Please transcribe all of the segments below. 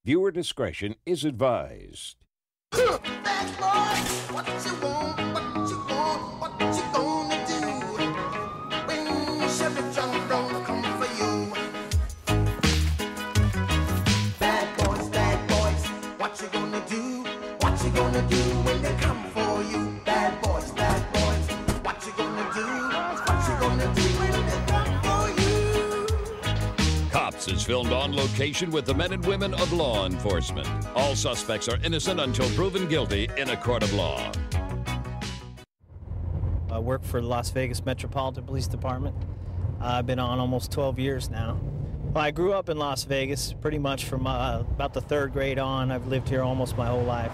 Viewer discretion is advised. Bad boy, what you want, what you want, what you gonna do when Chevy John don't come for you? Bad boys, what you gonna do? What you gonna do when they come for you? Bad boys, what you gonna do? What you gonna do when they come for you? Cops is filmed on location with the men and women of law enforcement. All suspects are innocent until proven guilty in a court of law. I work for the Las Vegas Metropolitan Police Department. I've been on almost 12 years now. Well, I grew up in Las Vegas pretty much from about the 3rd grade on. I've lived here almost my whole life.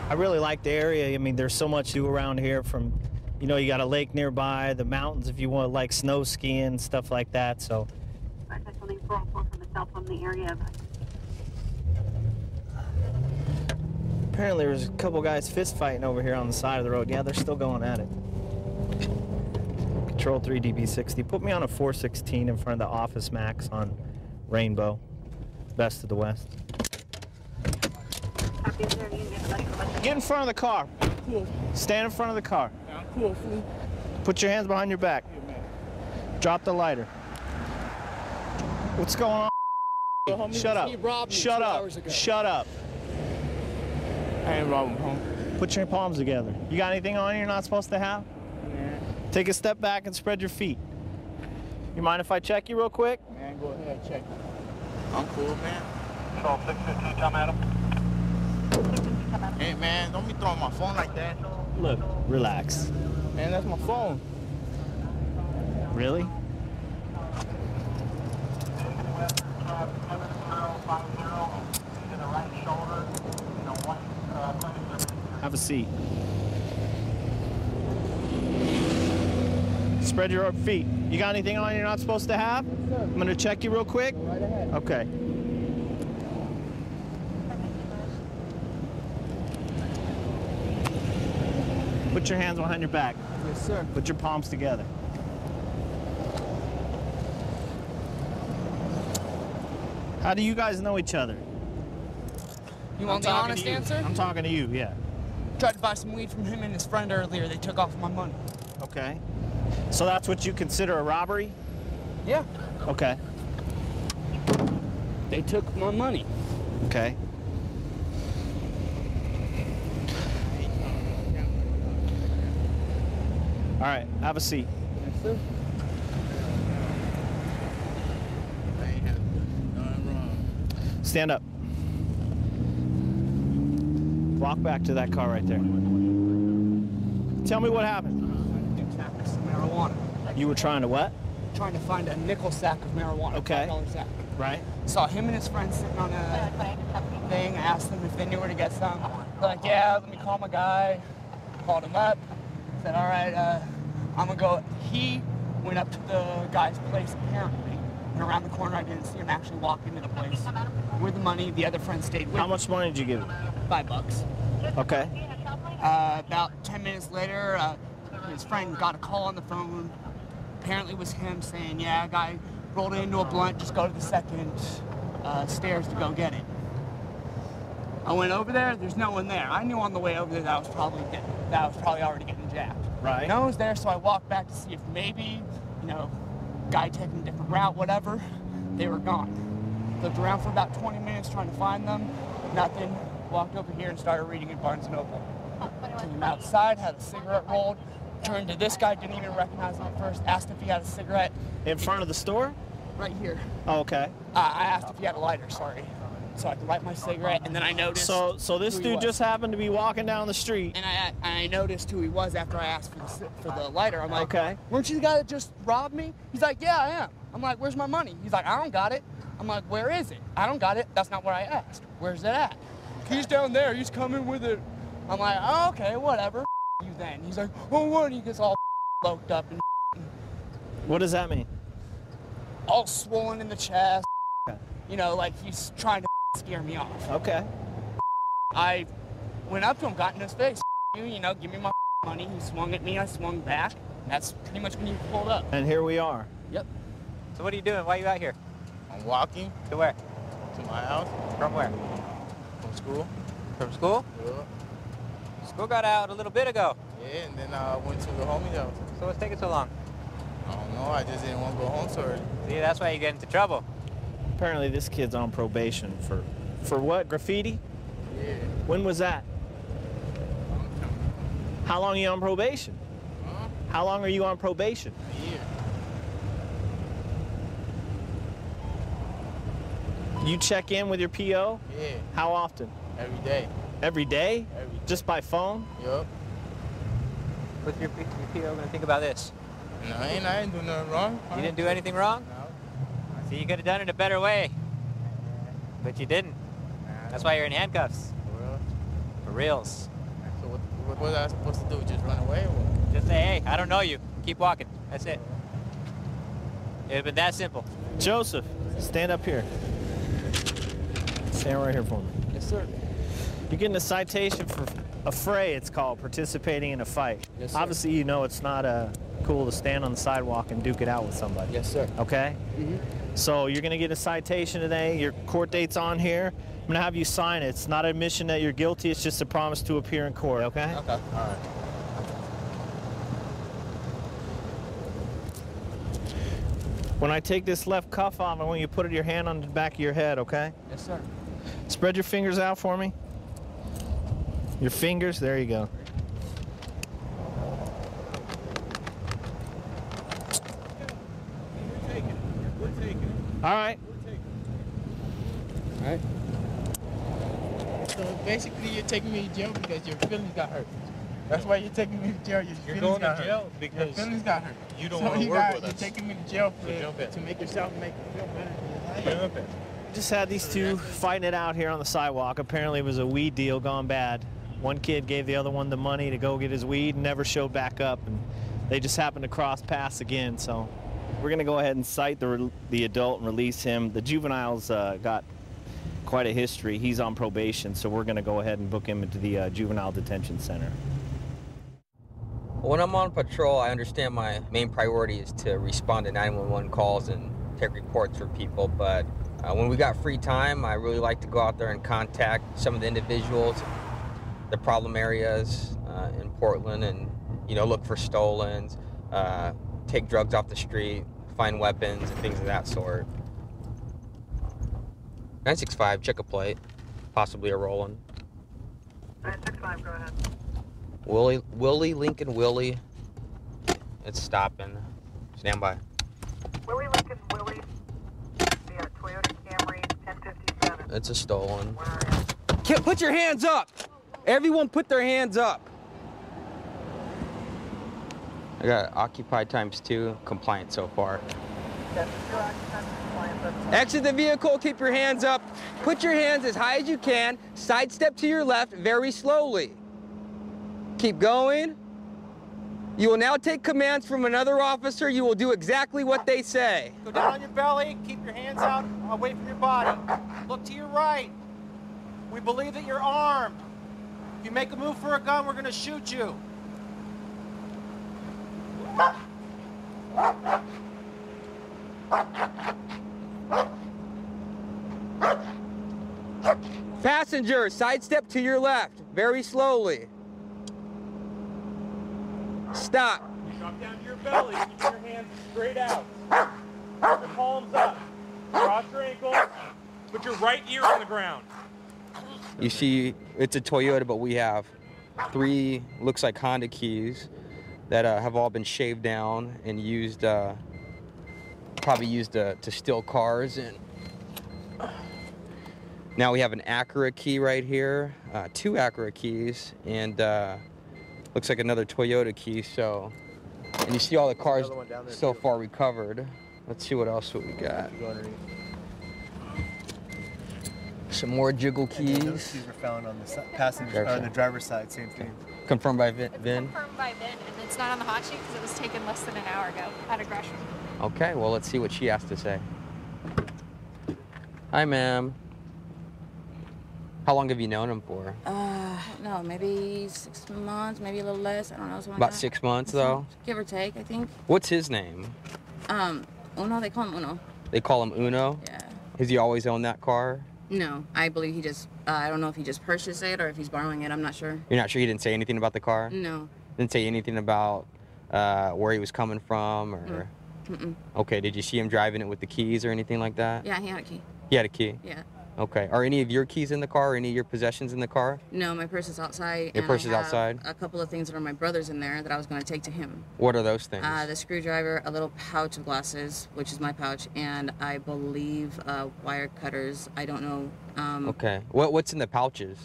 I really like the area. I mean, there's so much to do around here from, you know, you got a lake nearby, the mountains if you want, like snow skiing, stuff like that, so. Something 404 from the cell phone in the area. Apparently there's a couple guys fist fighting over here on the side of the road. Yeah, they're still going at it. Control 3 DB60. Put me on a 416 in front of the Office Max on Rainbow. Best of the West. Get in front of the car. Stand in front of the car. Put your hands behind your back. Drop the lighter. What's going on? Shut up. Shut up. Shut up. I ain't robbing home. Put your palms together. You got anything on you you're not supposed to have? Yeah. Take a step back and spread your feet. You mind if I check you real quick? Man, go ahead, check. I'm cool, man. Control 615, Tom Adam. Hey, man, don't be throwing my phone like that. Look, relax. Man, that's my phone. Really? Have a seat. Spread your feet. You got anything on you're not supposed to have? I'm going to check you real quick. Right ahead. Okay. Put your hands behind your back. Yes, sir. Put your palms together. How do you guys know each other? You want the honest answer? I'm talking to you, yeah. Tried to buy some weed from him and his friend earlier. They took off my money. Okay. So that's what you consider a robbery? Yeah. Okay. They took my money. Okay. All right, have a seat. Yes, sir. I ain't have nothing wrong. Stand up. Walk back to that car right there. Tell me what happened. Sacks of marijuana. You were trying to what? Trying to find a nickel sack of marijuana. Okay. $5 sack. Right. Saw him and his friend sitting on a thing. Asked them if they knew where to get some. They're like, yeah, let me call my guy. Called him up. Said, all right, I'm gonna go. He went up to the guy's place apparently, and around the corner I didn't see him actually walk into the place with the money. The other friend stayed with How much money did you give him? $5. Okay. About 10 minutes later, his friend got a call on the phone. Apparently it was him saying, yeah, a guy rolled into a blunt, just go to the second stairs to go get it. I went over there, there's no one there. I knew on the way over there that I was probably already getting jacked. Right. No one was there, so I walked back to see if maybe, you know, guy taking a different route, whatever. They were gone. Looked around for about 20 minutes trying to find them. Nothing. Walked over here and started reading in Barnes & Noble. Came outside, had a cigarette rolled, turned to this guy, didn't even recognize him at first, asked if he had a cigarette. In front of the store? Right here. Oh, okay. I asked if he had a lighter, sorry. So I could light my cigarette, and then I noticed So this who he dude was. just happened to be walking down the street. And I noticed who he was after I asked for the lighter. I'm like, Okay. Weren't you the guy that just robbed me? He's like, yeah, I am. I'm like, where's my money? He's like, I don't got it. I'm like, where is it? I don't got it. That's not what I asked. Where's it at? He's down there. He's coming with it. I'm like, oh, okay, whatever. You then. He's like, oh, what? He gets all loked up and What does that mean? all swollen in the chest. Okay. You know, like he's trying to scare me off. Okay. I went up to him, got in his face. You know, give me my money. He swung at me. I swung back. That's pretty much when he pulled up. And here we are. Yep. So what are you doing? Why are you out here? I'm walking To where? to my house. From where? school. From school? Yeah. School got out a little bit ago. Yeah, and then I went to the homie's house. So what's taking so long? I don't know, I just didn't want to go home so early. See, that's why you get into trouble. Apparently this kid's on probation for what? Graffiti? Yeah. When was that? How long are you on probation? Huh? How long are you on probation? A year. You check in with your PO? Yeah. How often? Every day. Every day? Every day. Just by phone? Yup. What's your PO gonna think about this? No, I ain't doing nothing wrong. You didn't do anything wrong? No. See, you could have done it a better way. But you didn't. That's why you're in handcuffs. For real? For reals. So what was I supposed to do? Just run away or what? Just say, hey, I don't know you. Keep walking. That's it. It'd have been that simple. Joseph, stand up here. Stand right here for me. Yes, sir. You're getting a citation for a fray, it's called, participating in a fight. Yes, sir. Obviously, you know it's not cool to stand on the sidewalk and duke it out with somebody. Yes, sir. Okay? Mm-hmm. So you're going to get a citation today. Your court date's on here. I'm going to have you sign it. It's not an admission that you're guilty. It's just a promise to appear in court, okay? Okay. All right. When I take this left cuff off, I want you to put your hand on the back of your head, okay? Yes, sir. Spread your fingers out for me. Your fingers, there you go. All right. All right. So basically, you're taking me to jail because your feelings got hurt. That's why you're taking me to jail. Your feelings got hurt. Your feelings got hurt. You don't So want to you work got- with You're us. taking me to jail So jump in. to make yourself make you feel better. Jump in. Just had these two fighting it out here on the sidewalk. Apparently it was a weed deal gone bad. One kid gave the other one the money to go get his weed and never showed back up, and they just happened to cross paths again. So we're gonna go ahead and cite the adult and release him. The juvenile's got quite a history. He's on probation, so we're gonna go ahead and book him into the juvenile detention center. When I'm on patrol, I understand my main priority is to respond to 911 calls and take reports for people, but when we got free time, I really like to go out there and contact some of the individuals, the problem areas in Portland, and look for stolens, take drugs off the street, find weapons and things of that sort. 965, check a plate, possibly a Roland. 965, go ahead. Willie, Lincoln Willie. It's stopping. Stand by. Willie Lincoln Willie, yeah, Toyota Camry 1057. It's a stolen. Where are you? Put your hands up! Everyone put their hands up. I got occupied ×2, compliant so far. Yes, you're occupant compliance, that's fine. Exit the vehicle, keep your hands up. Put your hands as high as you can. Sidestep to your left very slowly. Keep going. You will now take commands from another officer. You will do exactly what they say. Go down on your belly, keep your hands out away from your body. Look to your right. We believe that you're armed. If you make a move for a gun, we're gonna shoot you. Passenger, sidestep to your left, very slowly. Stop. Drop down to your belly, keep your hands straight out. Your palms up. Cross your ankles. Put your right ear on the ground. You see, it's a Toyota, but we have 3, looks like Honda keys that have all been shaved down and used, probably used to steal cars. And now we have an Acura key right here, 2 Acura keys, and looks like another Toyota key. So, and you see all the cars so far recovered. Let's see what else we got. Some more jiggle keys. Those keys were found on the passenger, or on the driver's side, same thing. Confirmed by Vin? Confirmed by Vin, and it's not on the hot sheet because it was taken less than an hour ago at a Gresham. Okay, well, let's see what she has to say. Hi, ma'am. How long have you known him for? No, maybe 6 months, maybe a little less. I don't know. About 6 months, though? Give or take, I think. What's his name? Uno, they call him Uno. They call him Uno? Yeah. Has he always owned that car? No, I believe he just, I don't know if he just purchased it or if he's borrowing it. I'm not sure. You're not sure? He didn't say anything about the car? No. Didn't say anything about where he was coming from? Or? Mm-mm. Okay, did you see him driving it with the keys or anything like that? Yeah, he had a key. He had a key? Yeah. Okay. Are any of your keys in the car or any of your possessions in the car? No, my purse is outside. Your purse is I have outside? a couple of things that are my brother's in there that I was going to take to him. What are those things? The screwdriver, a little pouch of glasses, which is my pouch, and I believe wire cutters. I don't know. Okay. What's in the pouches?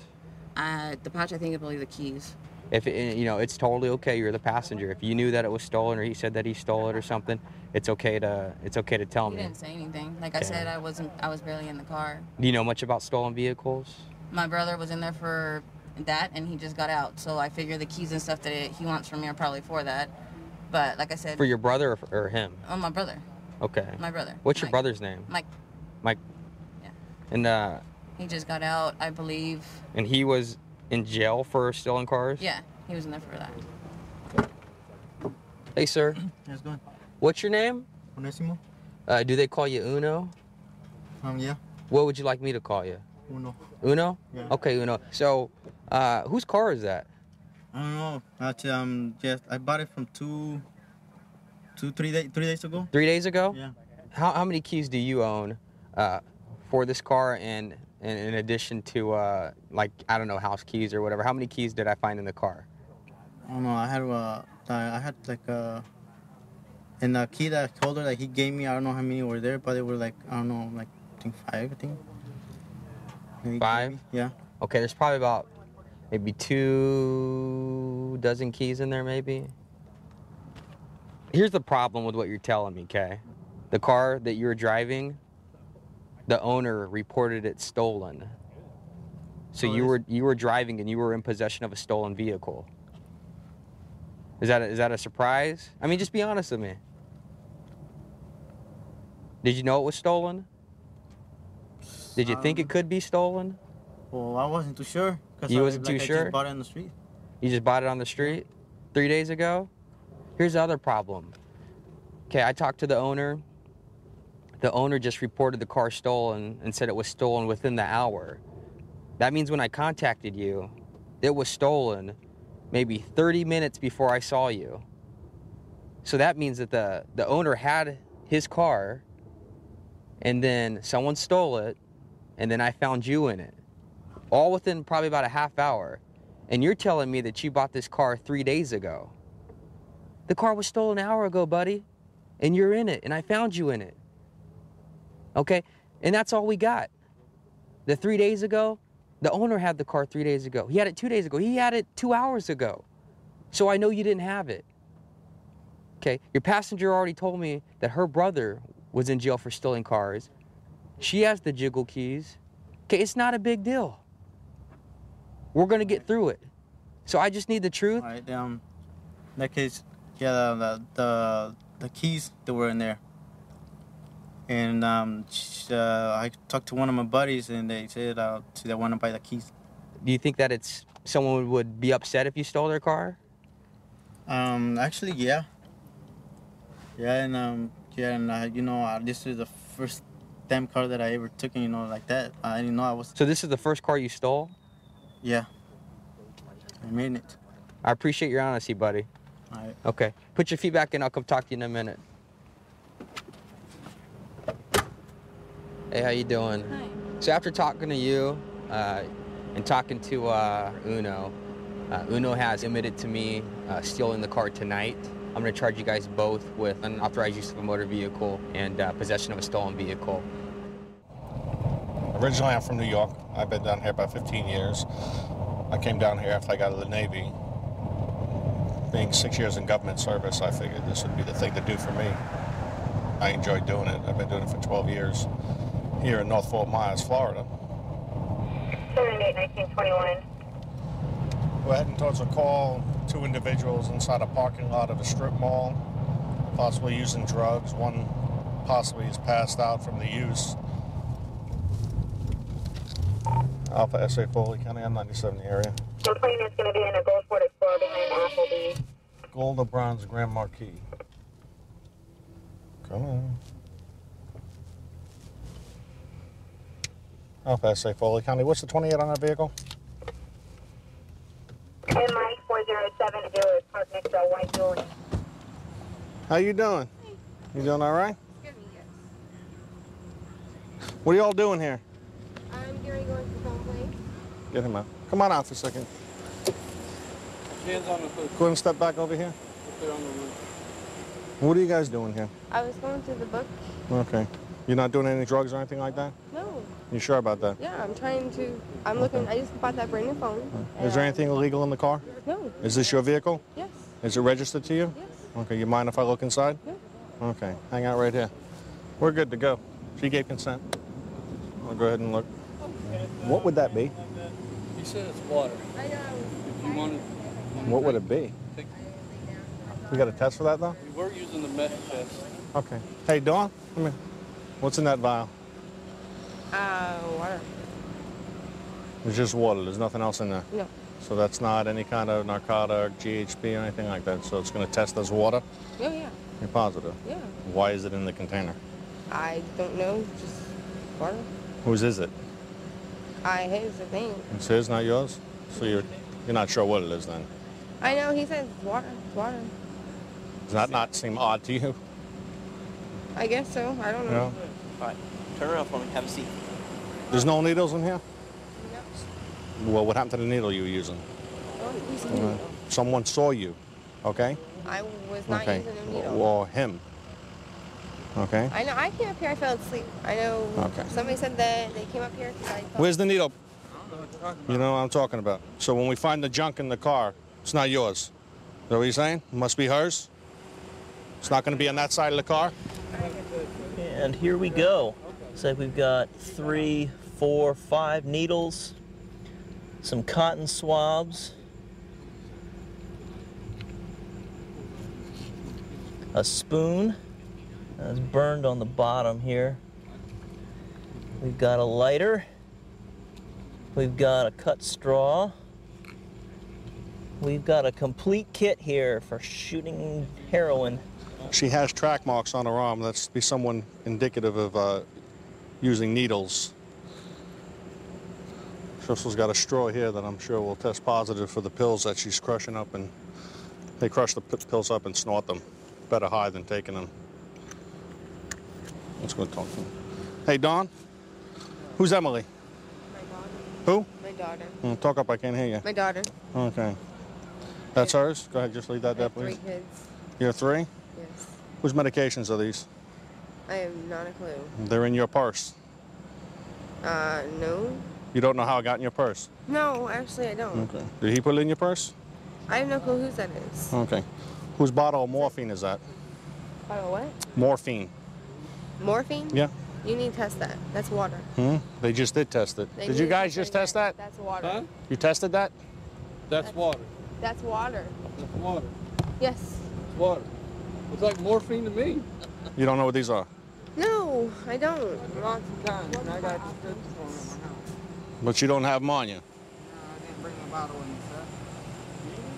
The pouch, I believe the keys. If it's totally okay. You're the passenger. If you knew that it was stolen, or he said that he stole it or something, it's okay to tell me. He didn't say anything. Like I said, I was barely in the car. Do you know much about stolen vehicles? My brother was in there for that, and he just got out. So I figure the keys and stuff that he wants from me are probably for that. But like I said, For your brother or him? Oh, my brother. Okay. My brother. What's your Mike. brother's name? Mike. Mike. Yeah. And he just got out, I believe. And he was in jail for stealing cars? Yeah, he was in there for that. Hey, sir. How's it going? What's your name? Onesimo. Do they call you Uno? Yeah. What would you like me to call you? Uno. Uno? Yeah. Okay, Uno. So, whose car is that? I don't know. Actually, just I bought it from 3 days ago. 3 days ago? Yeah. How many keys do you own for this car, and in addition to like, I don't know, house keys or whatever? How many keys did I find in the car? I don't know. I had like and the key that holder that he gave me. I don't know how many were there, but they were like, I don't know, like I think 5. I think. Maybe 5? Yeah. Okay, there's probably about maybe 2 dozen keys in there, maybe. Here's the problem with what you're telling me, Kay. The car that you were driving, the owner reported it stolen. So you were driving and you were in possession of a stolen vehicle. Is that a surprise? I mean, just be honest with me. Did you know it was stolen? Did you think it could be stolen? Well, I wasn't too sure. You wasn't too sure? I just bought it on the street. You just bought it on the street 3 days ago? Here's the other problem. Okay, I talked to the owner. The owner just reported the car stolen and said it was stolen within the hour. That means when I contacted you, it was stolen maybe 30 minutes before I saw you. So that means that the owner had his car, and then someone stole it, and then I found you in it. All within probably about a half hour. And you're telling me that you bought this car 3 days ago. The car was stolen an hour ago, buddy. And you're in it, and I found you in it. Okay? And that's all we got. The 3 days ago, the owner had the car 3 days ago. He had it 2 days ago. He had it 2 hours ago. So I know you didn't have it. Okay? Your passenger already told me that her brother was in jail for stealing cars. She has the jiggle keys. Okay, it's not a big deal. We're going to get through it. So I just need the truth. All right, in that case, yeah, the keys that were in there. And I talked to one of my buddies, and they said they want to buy the keys. Do you think that someone would be upset if you stole their car? Actually, yeah. Yeah, and this is the first damn car that I ever took, like that. I didn't know I was. So this is the first car you stole? Yeah. I made it. I appreciate your honesty, buddy. All right. Okay. Put your feet back in. I'll come talk to you in a minute. Hey, how you doing? Hi. So after talking to you and talking to Uno, Uno has admitted to me stealing the car tonight. I'm going to charge you guys both with unauthorized use of a motor vehicle and possession of a stolen vehicle. Originally, I'm from New York. I've been down here about 15 years. I came down here after I got out of the Navy. Being 6 years in government service, I figured this would be the thing to do for me. I enjoyed doing it. I've been doing it for 12 years here in North Fort Myers, Florida. 78-1921. We're heading towards a call. 2 individuals inside a parking lot of a strip mall, possibly using drugs. One possibly is passed out from the use. Alpha SA Foley County, I'm 97 in the area. The plane is going to be in a Gold Ford Explorer behind Applebee. Gold or bronze Grand Marquis. Come on. FSA Foley County. What's the 28 on that vehicle? MI 4070 is parked next to a white building. How you doing? You doing all right? What are y'all doing here? I'm Gary going to phone place. Get him out. Come on out for a second. Hands on the hood. Go ahead and step back over here. Put it on the roof. What are you guys doing here? I was going to the book. Okay. You're not doing any drugs or anything like that? No. You sure about that? Yeah, I'm trying to. I'm looking. I just bought that brand new phone. Is there anything illegal in the car? No. Is this your vehicle? Yes. Is it registered to you? Yes. Okay, you mind if I look inside? Yeah. Okay, hang out right here. We're good to go. She gave consent. I'll go ahead and look. What would that be? He said it's water. I know. If you wanted, What would it be? We got a test for that though? we were using the meth test. Okay. Hey, Dawn, come here. What's in that vial? Water. It's just water. There's nothing else in there. No. So that's not any kind of narcotic, GHB, or anything like that. So it's going to test as water? Oh, yeah. You're positive? Yeah. Why is it in the container? I don't know. Just water. Whose is it? His, I think. It's his, not yours? So you're not sure what it is then? I know. He said it's water. It's water. Does that not seem odd to you? I guess so. I don't know. No? All right, turn around for me. Have a seat. There's no needles in here? Well, what happened to the needle you were using? Someone saw you, okay? I was not Okay. using a needle. Or him. Okay? I know. I came up here. I fell asleep. I know. Okay. Somebody said that they came up here because I. Where's the needle? You know what I'm talking about. So when we find the junk in the car, it's not yours. Is that what you're saying? It must be hers? It's not going to be on that side of the car? And here we go. So we've got 3, 4, 5 needles, some cotton swabs, a spoon that's burned on the bottom here. We've got a lighter. We've got a cut straw. We've got a complete kit here for shooting heroin. She has track marks on her arm. That's be someone indicative of using needles. She also got a straw here that I'm sure will test positive for the pills that she's crushing up, and they crush the pills up and snort them. Better high than taking them. Let's go talk to them. Hey, Dawn, who's Emily? My daughter. Who? My daughter. Talk up, I can't hear you. My daughter. Okay. That's hers? Go ahead, just leave that there, please. 3 kids. You have 3? Yes. Whose medications are these? I have not a clue. They're in your purse. No. You don't know how it got in your purse? No, actually I don't. Okay. Did he put it in your purse? I have no clue whose that is. Okay. Whose bottle of morphine is that? Bottle what? Morphine. Morphine? Yeah. You need to test that. That's water. They just did test it. They Did you need guys to just test test that? That's water. Huh? You tested that? That's water. That's water. That's water. Yes. It's water. It's like morphine to me. You don't know what these are? No, I don't. Lots of times. I got prescriptions for them in my house. But you don't have them on you. I didn't bring a bottle in, sir.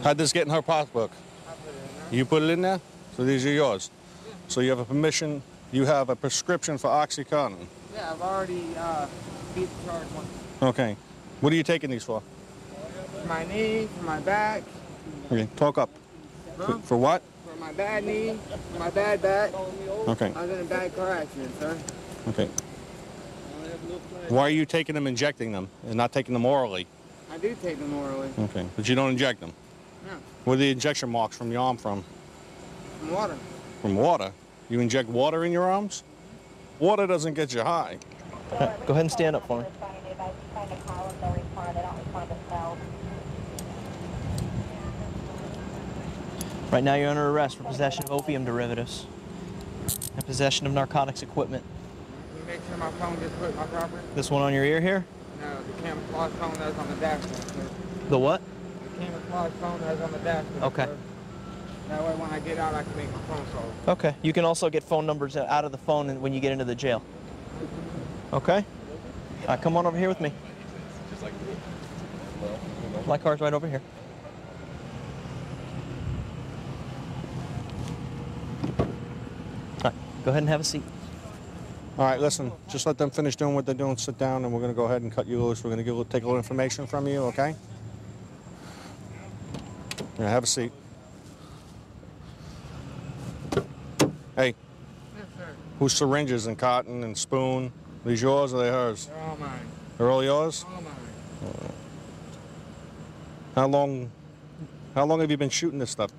How'd this get in her pocketbook? I put it in there. You put it in there? So these are yours? Yeah. So you have a permission, you have a prescription for OxyContin? Yeah, I've already beat the charge once. Okay. What are you taking these for? For my knee, for my back. Okay, talk up. Huh? For what? For my bad knee, for my bad back. Okay. I was in a bad car accident, sir. Okay. Why are you taking them, injecting them, and not taking them orally? I do take them orally. Okay, but you don't inject them? No. Where are the injection marks from your arm from? From water. From water? You inject water in your arms? Water doesn't get you high. Go ahead and stand up for me. Right now you're under arrest for possession of opium derivatives and possession of narcotics equipment. Can you make sure my phone gets put in my property? This one on your ear here? No, the camouflage phone that's on the dashboard, sir. The what? The camouflage phone that's on the dashboard. Okay. Sir. That way when I get out, I can make my phone call. Okay. You can also get phone numbers out of the phone when you get into the jail. Okay? All right, come on over here with me. My car's right over here. All right, go ahead and have a seat. All right, listen, just let them finish doing what they're doing, sit down, and we're going to go ahead and cut you loose. We're going to take a little information from you, okay? Yeah, have a seat. Hey, whose syringes and cotton and spoon? Are these yours or are they hers? They're all mine. They're all yours? All mine. How long have you been shooting this stuff?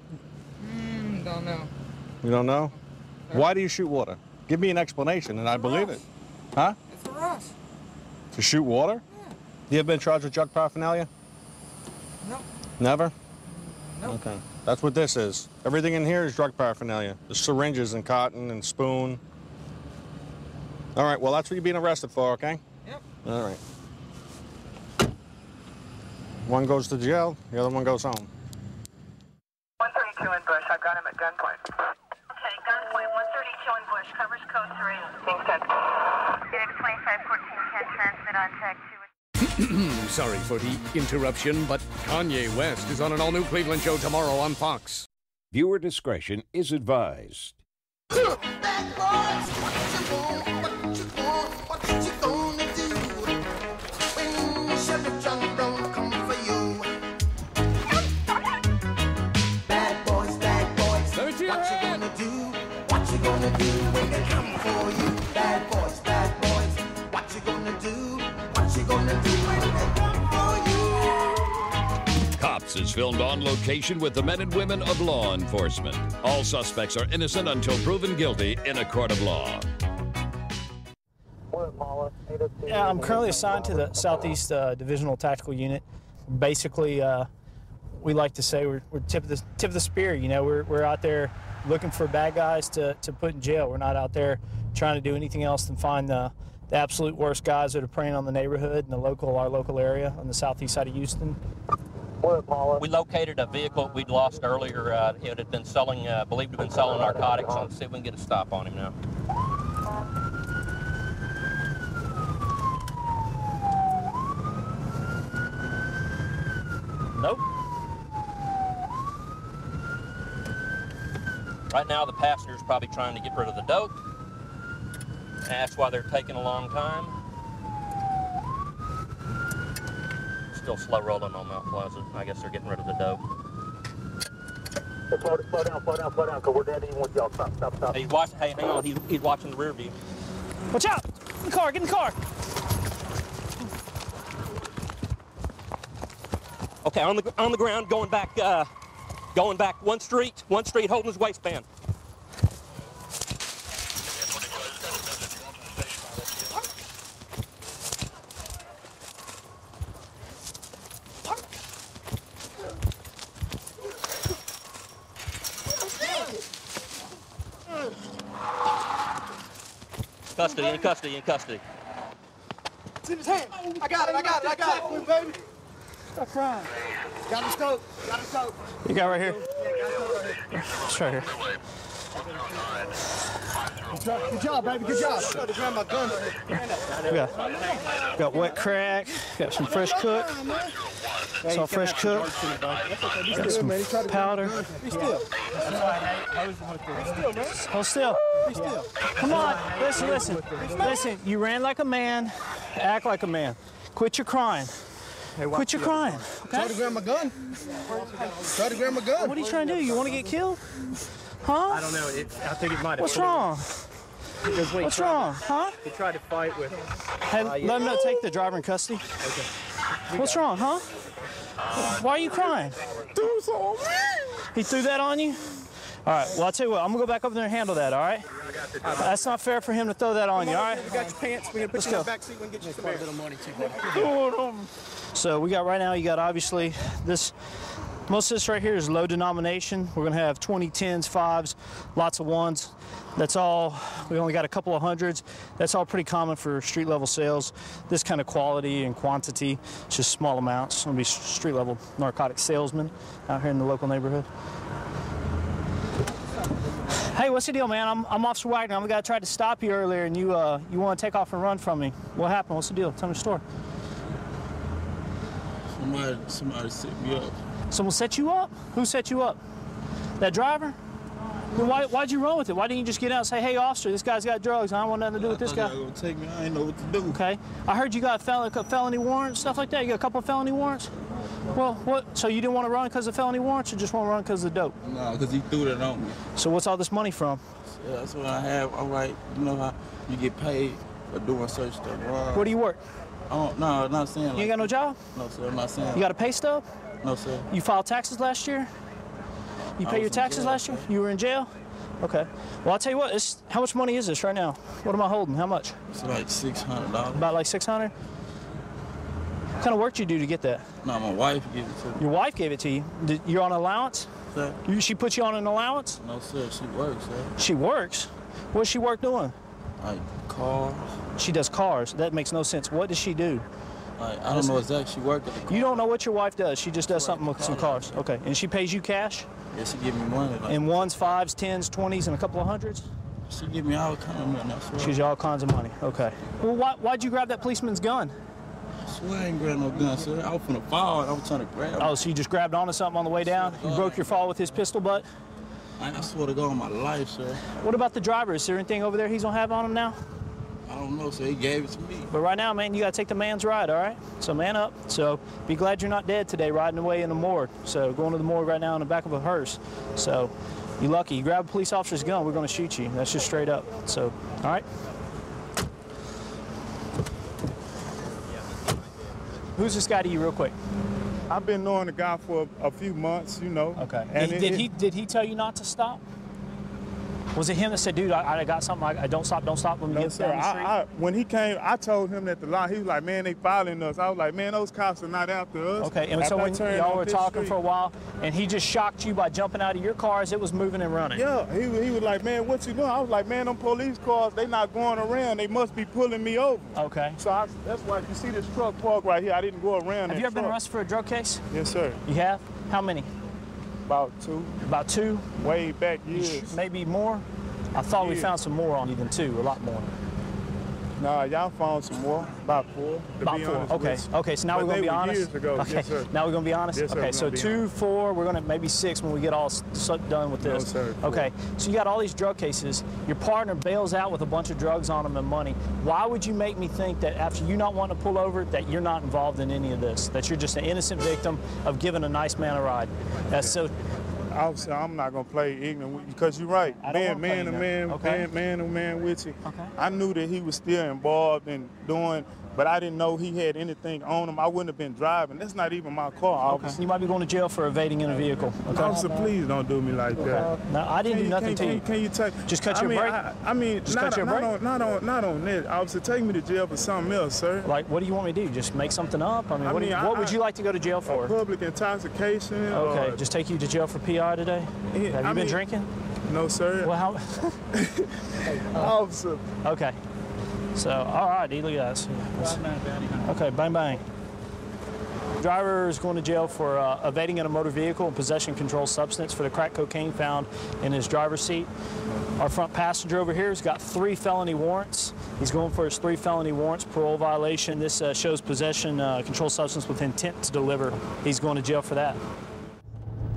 Don't know. You don't know? Why do you shoot water? Give me an explanation and I believe it. Huh? It's for us. To shoot water? Yeah. You ever been charged with drug paraphernalia? No. Never? No. Okay. That's what this is. Everything in here is drug paraphernalia. The syringes and cotton and spoon. All right, well, that's what you're being arrested for, okay? Yep. All right. One goes to jail, the other one goes home. 132 in Bush. I've got him at gunpoint. Okay, gunpoint. 132 in Bush. Covers code 3. Thanks, 10. Phoenix 2514 can transmit on tag 2. Sorry for the interruption, but Kanye West is on an all-new Cleveland show tomorrow on Fox. Viewer discretion is advised. Cops is filmed on location with the men and women of law enforcement. All suspects are innocent until proven guilty in a court of law. Yeah, I'm currently assigned to the Southeast Divisional Tactical Unit. Basically, we like to say we're tip of the spear. You know, we're out there looking for bad guys to put in jail. We're not out there trying to do anything else than find the absolute worst guys that are preying on the neighborhood and our local area on the southeast side of Houston. We located a vehicle we'd lost earlier. It had been selling, believed to have been selling narcotics. Let's see if we can get a stop on him now. Nope. Right now, the passenger's probably trying to get rid of the dope. That's why they're taking a long time. Still slow rolling on Mount Pleasant. I guess they're getting rid of the dope. Slow down, because we're dead even with y'all. Stop. He's watching, hey, hang on, he's watching the rear view. Watch out! Get in the car, get in the car! Okay, on the ground, going back one street, holding his waistband. In custody. It's in his hand. I got it. Baby. Stop crying. Got his coat. You got right here? It's right here. Good job, baby. Good job. I got to grab my gun. Got wet crack. Got some fresh cook. It's all fresh cook. Got some powder. Be still. Hold still. Be still. Come on. Listen. You ran like a man. Act like a man. Quit your crying. Quit your crying. Okay? Try to grab my gun. What are you trying to do? You want to get killed? Huh? I don't know. I think it might have. What's wrong? What's wrong? Huh? He tried to fight with. Hey, let him know. Take the driver in custody. Okay. What's wrong, huh? Why are you crying? He threw that on you? All right, well, I'll tell you what, I'm going to go back over there and handle that, all right? That's not fair for him to throw that on you, all right? You got your pants. We're going to put you in the back seat. We're going to get you some little money, too. So we got right now, you got obviously this, most of this right here is low denomination. We're going to have 20, 10s, 5s, lots of 1s. That's all, we only got a couple of hundreds. That's all pretty common for street level sales. This kind of quality and quantity, it's just small amounts. It's going to be street level narcotic salesmen out here in the local neighborhood. Hey, what's the deal, man? I'm Officer Wagner. I'm the guy that tried to stop you earlier, and you want to take off and run from me. What happened? What's the deal? Tell me the story. Somebody set me up. Someone set you up? Who set you up? That driver? Then why'd you run with it? Why didn't you just get out and say, hey, officer, this guy's got drugs. I don't want nothing to do with this guy. Gonna take me. I ain't know what to do. Okay. I heard you got felony warrants, stuff like that. You got a couple of felony warrants? Well, what? So you didn't want to run because of felony warrants or just want to run because of the dope? No, because he threw that on me. So what's all this money from? Yeah, that's what I have. All right. You know how you get paid for doing such stuff. Where do you work? Oh, no, I'm not saying like You ain't got no job? No, sir. I'm not saying You got a pay stub? No, sir. You filed taxes last year? You pay your taxes last year? You were in jail? Okay. Well, I'll tell you what, how much money is this right now? What am I holding? How much? It's like $600. About like 600? What kind of work did you do to get that? No, my wife gave it to me. Your wife gave it to you? You're on allowance? Sir? She put you on an allowance? No, sir. She works, sir. She works? What does she work doing? Like cars. She does cars. That makes no sense. What does she do? Like, I don't know exactly. She worked at the car. You don't know what your wife does. She just does something with some cars. Okay. And she pays you cash? Yeah, she give me money. Like, in ones, fives, tens, 20s, and a couple of hundreds? She give me all kind of money. I swear. She gives you all kinds of money. Okay. Well, why'd you grab that policeman's gun? I swear I ain't grabbed no gun, sir. I was finna fall. I was trying to grab it. Oh, so you just grabbed onto something on the way down? You broke your fall with his pistol butt? I swear to God on my life, sir. What about the driver? Is there anything over there he's gonna have on him now? I don't know, sir. He gave it to me. But right now, man, you gotta take the man's ride, all right? So man up. So be glad you're not dead today riding away in the morgue. So going to the morgue right now in the back of a hearse. So you're lucky. You grab a police officer's gun, we're gonna shoot you. That's just straight up. So, all right? Who's this guy to you real quick? I've been knowing the guy for a few months, you know. Okay. And did he tell you not to stop? Was it him that said, dude, I got something, I don't stop when we get down the street? When he came, I told him that the lie, he was like, man, they following us. I was like, man, those cops are not after us. Okay, and so when y'all were talking for a while, and he just shocked you by jumping out of your car as it was moving and running? Yeah, he was like, man, what you doing? I was like, man, them police cars, they not going around. They must be pulling me over. Okay. So that's why you see this truck parked right here. I didn't go around Have you ever been arrested for a drug case? Yes, sir. You have? How many? About 2. About 2? Way back years. Maybe more? I thought we found some more on you than 2, a lot more. Nah, y'all found some more. About 4. About 4. Okay. Okay. So now we're gonna be honest. Years ago. Okay. Yes, sir. Now we're gonna be honest. Yes, sir, okay. So 2, 4. We're gonna maybe 6 when we get all done with this. No, sir. 4. Okay. So you got all these drug cases. Your partner bails out with a bunch of drugs on him and money. Why would you make me think that after you not wanting to pull over, that you're not involved in any of this? That you're just an innocent victim of giving a nice man a ride? That's so. Officer, I'm not gonna play ignorant with you because you're right. Man to man with you. Okay. I knew that he was still involved in doing, but I didn't know he had anything on him. I wouldn't have been driving. That's not even my car, officer. You might be going to jail for evading in a vehicle. Okay. Officer, please don't do me like that. No, I didn't do nothing to you. Can you take? Just cut your break. I mean, just cut your break. Not on that. Officer, take me to jail for something else, sir. Like, what do you want me to do? Just make something up? I mean, what would you like to go to jail for? Public intoxication. Okay, just take you to jail for PI today? Have you been drinking? No, sir. Well, how? Officer. Okay. So, all right, look at that. Okay, bang, bang. Driver is going to jail for evading in a motor vehicle and possession of controlled substance for the crack cocaine found in his driver's seat. Our front passenger over here has got 3 felony warrants. He's going for his 3 felony warrants, parole violation. This shows possession controlled substance with intent to deliver. He's going to jail for that.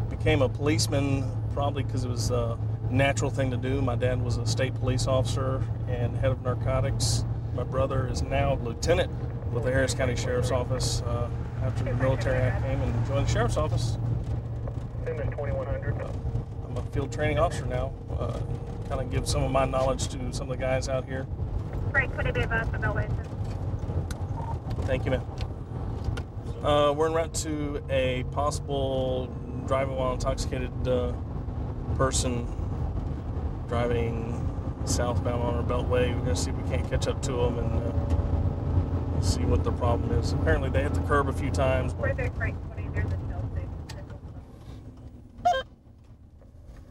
Became a policeman probably because it was a natural thing to do. My dad was a state police officer and head of narcotics. My brother is now a lieutenant with the Harris County Sheriff's Office. After the military, I came and joined the Sheriff's Office. Same as 2100. I'm a field training officer now. Kind of give some of my knowledge to some of the guys out here. Great, could it be about the violation? Thank you, ma'am. We're en route to a possible driving while intoxicated person driving southbound on our beltway. We're going to see if we can't catch up to them and see what the problem is. Apparently they hit the curb a few times. Where they're great, 20 near the shell station.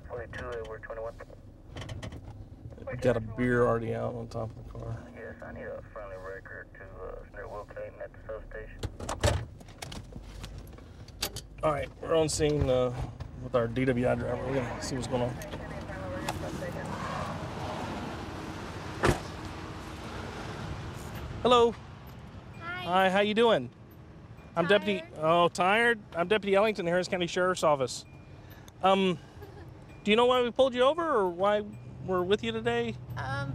42 over 21. Got a beer already out on top of the car. Yes, I need a friendly record to near Wilcaden at the substation. All right, we're on scene with our DWI driver. We're gonna see what's going on. Hello. Hi, how you doing? I'm Deputy. Oh, tired? I'm Deputy Ellington, Harris County Sheriff's Office. Do you know why we pulled you over or why we're with you today? I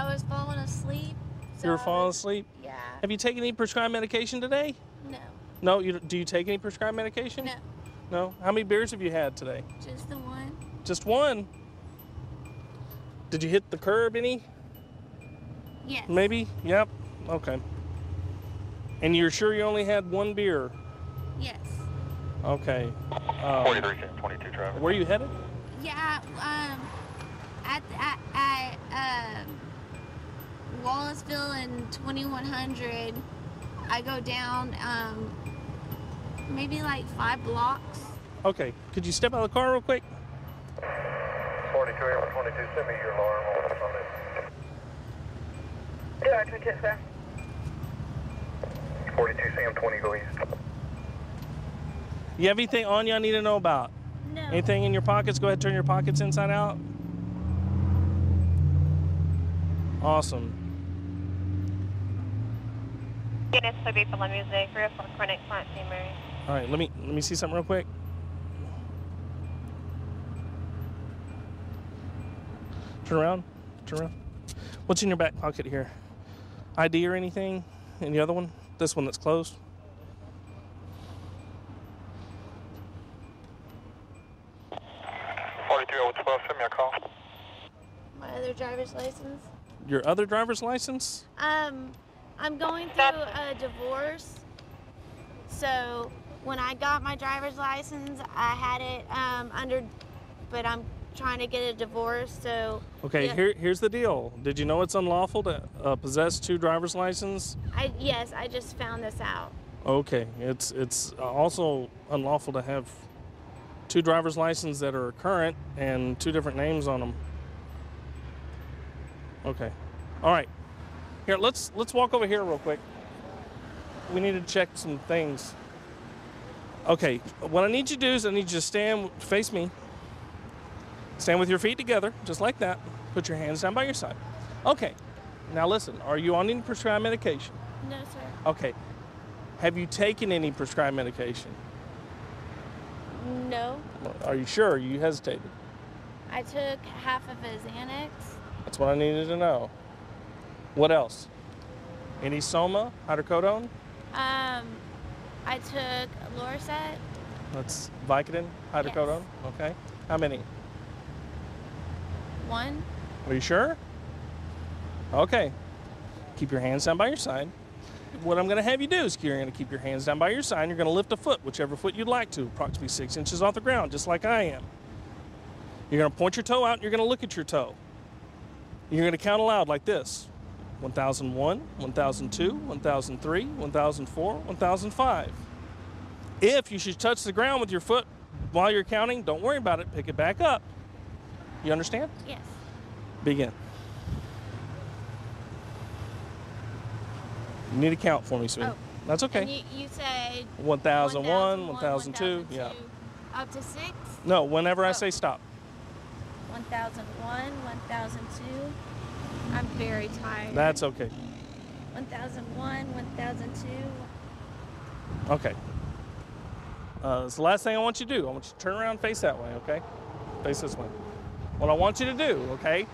was falling asleep. You were falling asleep? Yeah. Have you taken any prescribed medication today? No. No? Do you take any prescribed medication? No. No? How many beers have you had today? Just the one. Just one? Did you hit the curb any? Yes. Maybe? Yep. Okay. And you're sure you only had one beer? Yes. Okay. 43, 22 traffic. Where are you headed? Yeah. At Wallaceville and 2100, I go down maybe like 5 blocks. Okay. Could you step out of the car real quick? 42, 22, send me your alarm on this. Yeah, 22, sir. 42, Sam 20, go east. You have anything on you I need to know about? No. Anything in your pockets? Go ahead and turn your pockets inside out. Awesome. Guinness Sobe for La Musique, 304 Clinic, Front St. Mary. All right, let me see something real quick. Turn around. Turn around. What's in your back pocket here? ID or anything? And the other one? This one that's closed? Send me a call. My other driver's license. Your other driver's license? I'm going through a divorce. So when I got my driver's license, I had it but I'm trying to get a divorce. So Okay, yeah. here's the deal. Did you know it's unlawful to possess 2 driver's licenses? Yes, I just found this out. Okay, it's also unlawful to have 2 driver's licenses that are current and 2 different names on them. Okay, all right. Here, let's walk over here real quick. We need to check some things. Okay, what I need you to do is I need you to face me. Stand with your feet together, just like that. Put your hands down by your side. Okay, now listen, are you on any prescribed medication? No, sir. Okay, have you taken any prescribed medication? No. Are you sure? You hesitated. I took half of a Xanax. That's what I needed to know. What else? Any Soma, hydrocodone? I took Lorcet. That's Vicodin, hydrocodone? Yes. Okay. How many? 1. Are you sure? Okay. Keep your hands down by your side. What I'm going to have you do is you're going to keep your hands down by your side and you're going to lift a foot, whichever foot you'd like to, approximately 6 inches off the ground, just like I am. You're going to point your toe out and you're going to look at your toe. You're going to count aloud like this. 1001, 1002, 1003, 1004, 1005. If you should touch the ground with your foot while you're counting, don't worry about it. Pick it back up. You understand? Yes. Begin. You need to count for me, sweetie. Oh. That's okay. And you said 1001, 1002, yeah. Up to 6? No, whenever I say stop. 1001, 1002. I'm very tired. That's okay. 1001, 1002. Okay. It's the last thing I want you to do. I want you to turn around and face that way, okay? Face this way. What I want you to do, okay?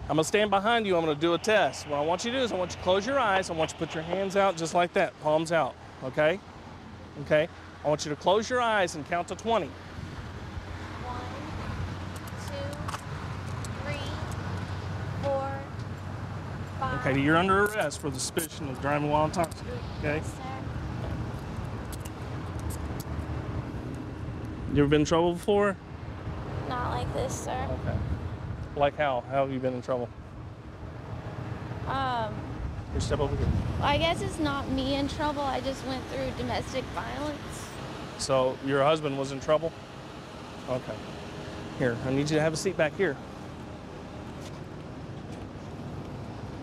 I'm going to stand behind you. I'm going to do a test. What I want you to do is I want you to close your eyes. I want you to put your hands out just like that, palms out, okay? Okay? I want you to close your eyes and count to 20. 1, 2, 3, 4, 5. Okay, you're under arrest for the suspicion of driving while intoxicated, okay? Yes, sir. You ever been in trouble before? Not like this, sir. Okay. Like how? How have you been in trouble? Here, step over here. Well, I guess it's not me in trouble. I just went through domestic violence. So your husband was in trouble? Okay. Here, I need you to have a seat back here.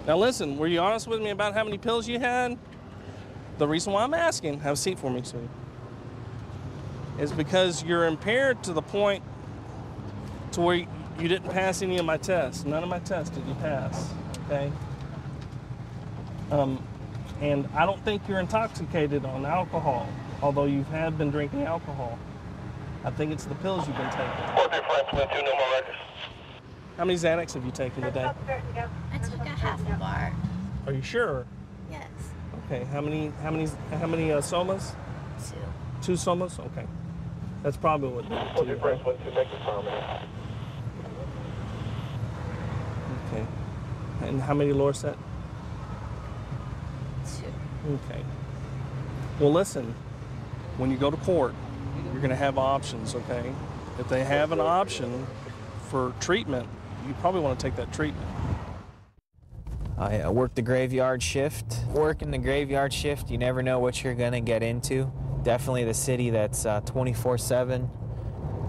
Now listen, were you honest with me about how many pills you had? The reason why I'm asking, have a seat for me, sweetie, is because you're impaired to the point to where you didn't pass any of my tests. None of my tests did you pass, okay? And I don't think you're intoxicated on alcohol, although you have been drinking alcohol. I think it's the pills you've been taking. 4352, no more records. How many Xanax have you taken today? I took a half a bar. Are you sure? Yes. Okay. How many somas? 2. 2 somas? Okay. That's probably what did it to you. Right? Okay. And how many Lorcet? 2. Okay. Well, listen. When you go to court, you're going to have options, okay? If they have an option for treatment, you probably want to take that treatment. I work the graveyard shift. Working the graveyard shift, you never know what you're gonna get into. Definitely the city that's 24/7.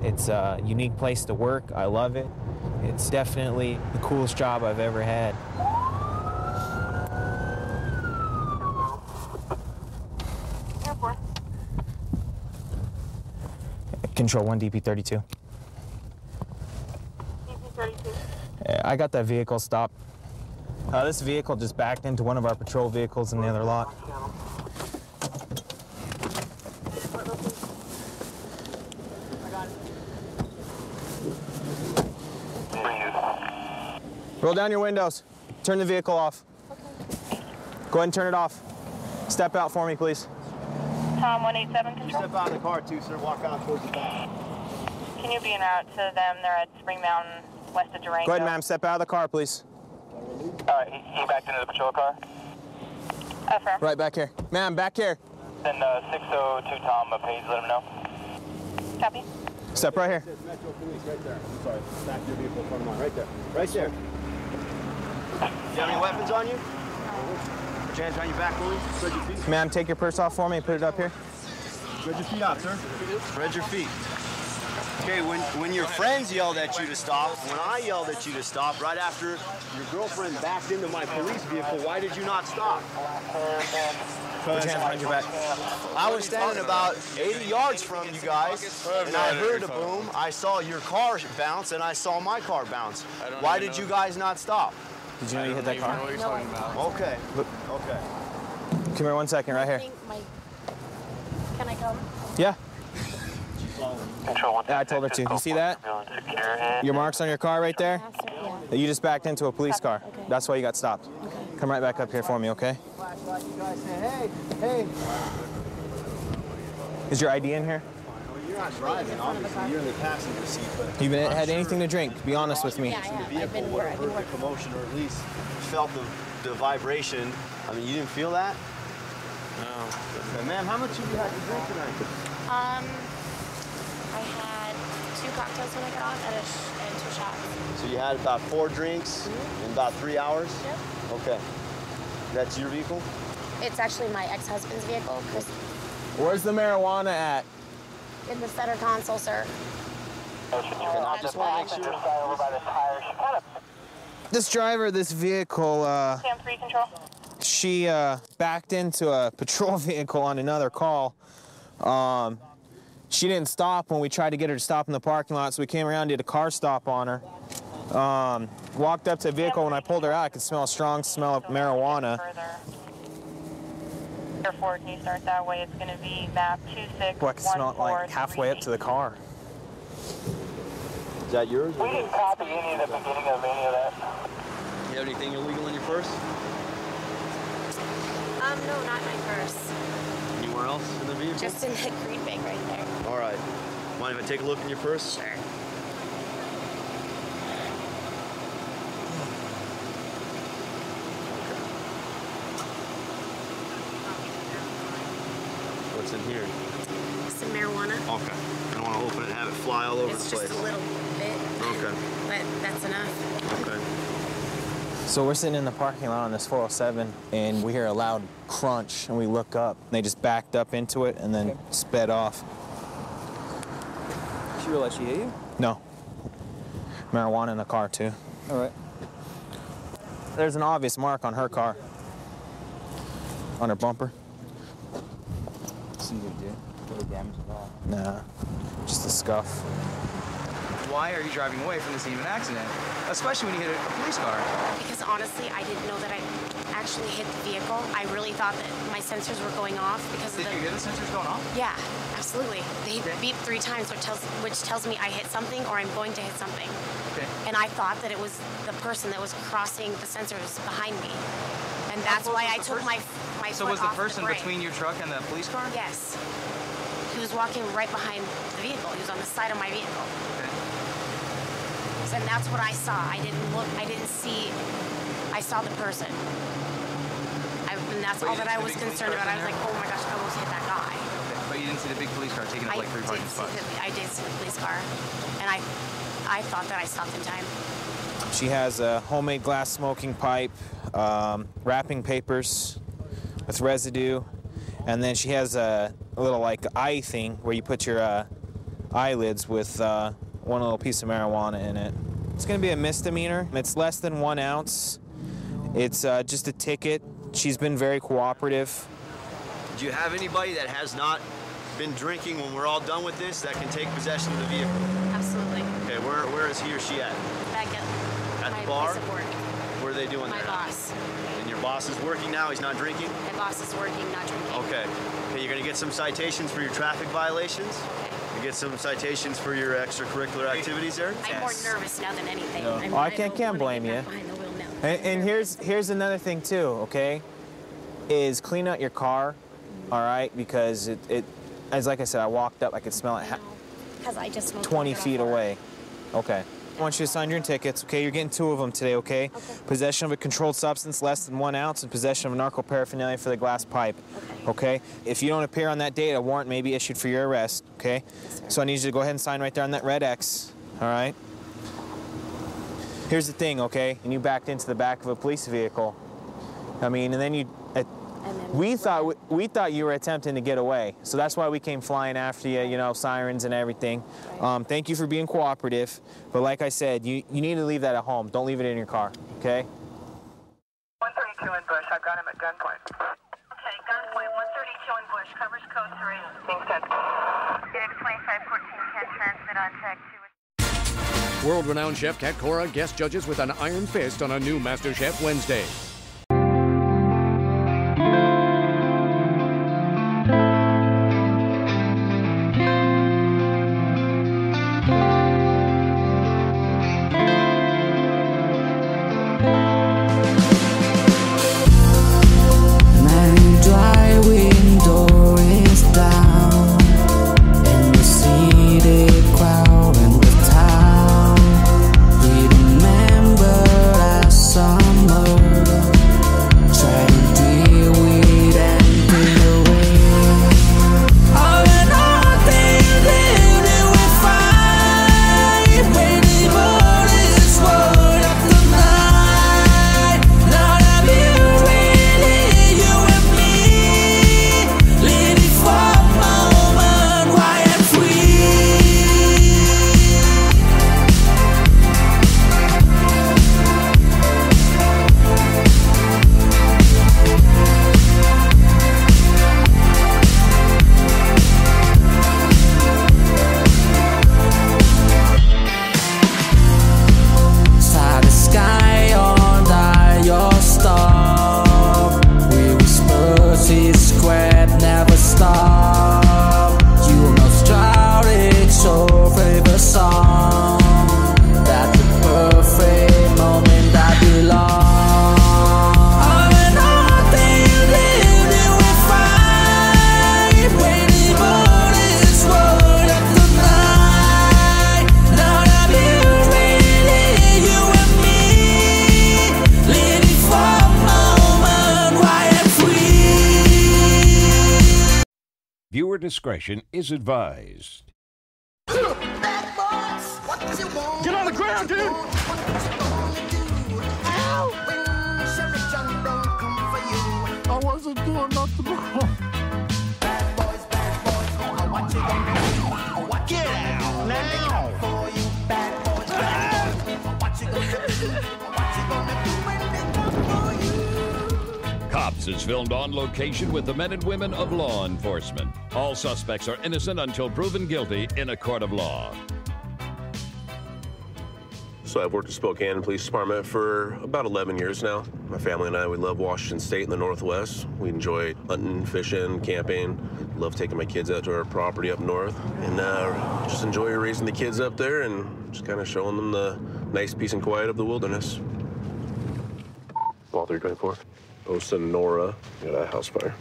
It's a unique place to work. I love it. It's definitely the coolest job I've ever had. Control 1 DP32. DP32. I got that vehicle stopped. This vehicle just backed into one of our patrol vehicles in the other lot. Roll down your windows. Turn the vehicle off. Okay. Go ahead and turn it off. Step out for me, please. Tom 187 control. Step out of the car too, sir. Walk out towards the back. Can you be en route to them? They're at Spring Mountain, west of Durango. Go ahead, ma'am. Step out of the car, please. All right, he backed into the patrol car. Affirm. Right back here. Ma'am, back here. Then 602 Tom, Page, let him know. Copy. Step right here. Metro Police right there. I'm sorry. Back your vehicle in front of mine. Right there. Right there. You have any weapons on you? Put your hands behind your back, please. Spread your feet. Ma'am, take your purse off for me and put it up here. Spread your feet out, sir. Spread your feet. Okay, when your friends yelled at you to stop, when I yelled at you to stop, right after your girlfriend backed into my police vehicle, why did you not stop? Put your hands behind your back. I was standing about 80 yards from you guys, and I heard a boom. I saw your car bounce, and I saw my car bounce. Why did you guys not stop? Did you know you hit that car? Okay. Look. Okay. Come here 1 second, right here. Can I come? Yeah. Control 1. Yeah, I told her to. You see that? Your marks on your car right there? Yeah. You just backed into a police car. Okay. That's why you got stopped. Okay. Come right back up here for me, okay? You guys say, hey, hey. Is your ID in here? You're not driving, obviously. You're in the passenger seat, but You had anything to drink? Be honest with me. Yeah, I have. the vehicle would have heard the commotion, or at least felt the vibration. I mean, you didn't feel that? No. Ma'am, how much have you had to drink tonight? I had 2 cocktails when I got off and 2 shots. So you had about 4 drinks in about 3 hours? Yep. Okay. That's your vehicle? It's actually my ex-husband's vehicle, Chris, Where's the marijuana at? in the center console, sir. I just want to make sure. This driver of this vehicle, Cam 3 control. she backed into a patrol vehicle on another call. She didn't stop when we tried to get her to stop in the parking lot, so we came around, did a car stop on her. Walked up to the vehicle. When I pulled her out, I could smell a strong smell of marijuana. Therefore, can you start that way? It's going to be map 2614. Boy, I could smell it like halfway up to the car. Is that yours? We didn't copy any of the beginning of any of that. You have anything illegal in your purse? No, not my purse. Anywhere else in the vehicle? Just in the green bag right there. All right. Mind if I take a look in your purse? Sure. What's in here? Some marijuana. Okay. I don't want to open it and have it fly all over It's the place. just a little bit, Okay. but that's enough. Okay. So we're sitting in the parking lot on this 407, and we hear a loud crunch, and we look up. And they just backed up into it and then sped off. She realized she hit you? No. Marijuana in the car, too. All right. There's an obvious mark on her car. On her bumper. Some good, dude. No damage at all. Nah, just a scuff. Why are you driving away from the scene of an accident? Especially when you hit a police car. Because honestly, I didn't know that actually hit the vehicle. I really thought that my sensors were going off because of Did you hear the sensors going off? Yeah, absolutely. They beeped 3 times, which tells me I hit something or I'm going to hit something. Okay. And I thought that it was the person that was crossing the sensors behind me. And that's why I took my So foot was the off person brake. between your truck and the police car? Yes. He was walking right behind the vehicle. He was on the side of my vehicle. Okay. And that's what I saw. I didn't look, I didn't see, I saw the person. And that's all that I was concerned about. I was like, oh my gosh, I almost hit that guy. Okay. But you didn't see the big police car taking up like 3 parking spots? I did see the police car. And I thought that I stopped in time. She has a homemade glass smoking pipe, wrapping papers with residue, and then she has a little like eye thing where you put your eyelids with one little piece of marijuana in it. It's going to be a misdemeanor. It's less than 1 ounce. It's just a ticket. She's been very cooperative. Do you have anybody that has not been drinking when we're all done with this that can take possession of the vehicle? Absolutely. Okay, where is he or she at? Back at At my the bar? place of work. What are they doing My there? boss. And your boss is working now? He's not drinking? My boss is working, not drinking. Okay. Okay, you're going to get some citations for your traffic violations. You get some citations for your extracurricular activities there. I'm more nervous now than anything. No. I'm Oh, I don't can't wanna blame get you. back behind the wheel now. And here's another thing too, okay? Is clean out your car, all right? Because it as like I said, I walked up, I could smell it Because I just smoked 20 it off feet work. away. Okay. I want you to sign your tickets, okay? You're getting 2 of them today, okay? Possession of a controlled substance less than 1 ounce and possession of a narco paraphernalia for the glass pipe, okay? If you don't appear on that date, a warrant may be issued for your arrest, okay? So I need you to go ahead and sign right there on that red X, all right? Here's the thing, okay? And you backed into the back of a police vehicle. I mean, and then you... we thought you were attempting to get away, so that's why we came flying after you, you know, sirens and everything. Thank you for being cooperative, but like I said, you need to leave that at home. Don't leave it in your car, okay? 132 in Bush. I've got him at gunpoint. Okay, gunpoint 132 in Bush. Covers code 3. Being sent. Phoenix 2514 can transmit on tech 2. World-renowned chef Kat Cora guest judges with an iron fist on a new MasterChef Wednesday. Viewer discretion is advised. Get on the ground, dude! I wasn't doing nothing wrong. Get out now! Cops is filmed on location with the men and women of law enforcement. All suspects are innocent until proven guilty in a court of law. So I've worked at Spokane Police Department for about 11 years now. My family and I, we love Washington State in the Northwest. We enjoy hunting, fishing, camping. Love taking my kids out to our property up north. And just enjoy raising the kids up there and just kind of showing them the nice peace and quiet of the wilderness. Ball 324. Oh, Sonora. Got a house fire.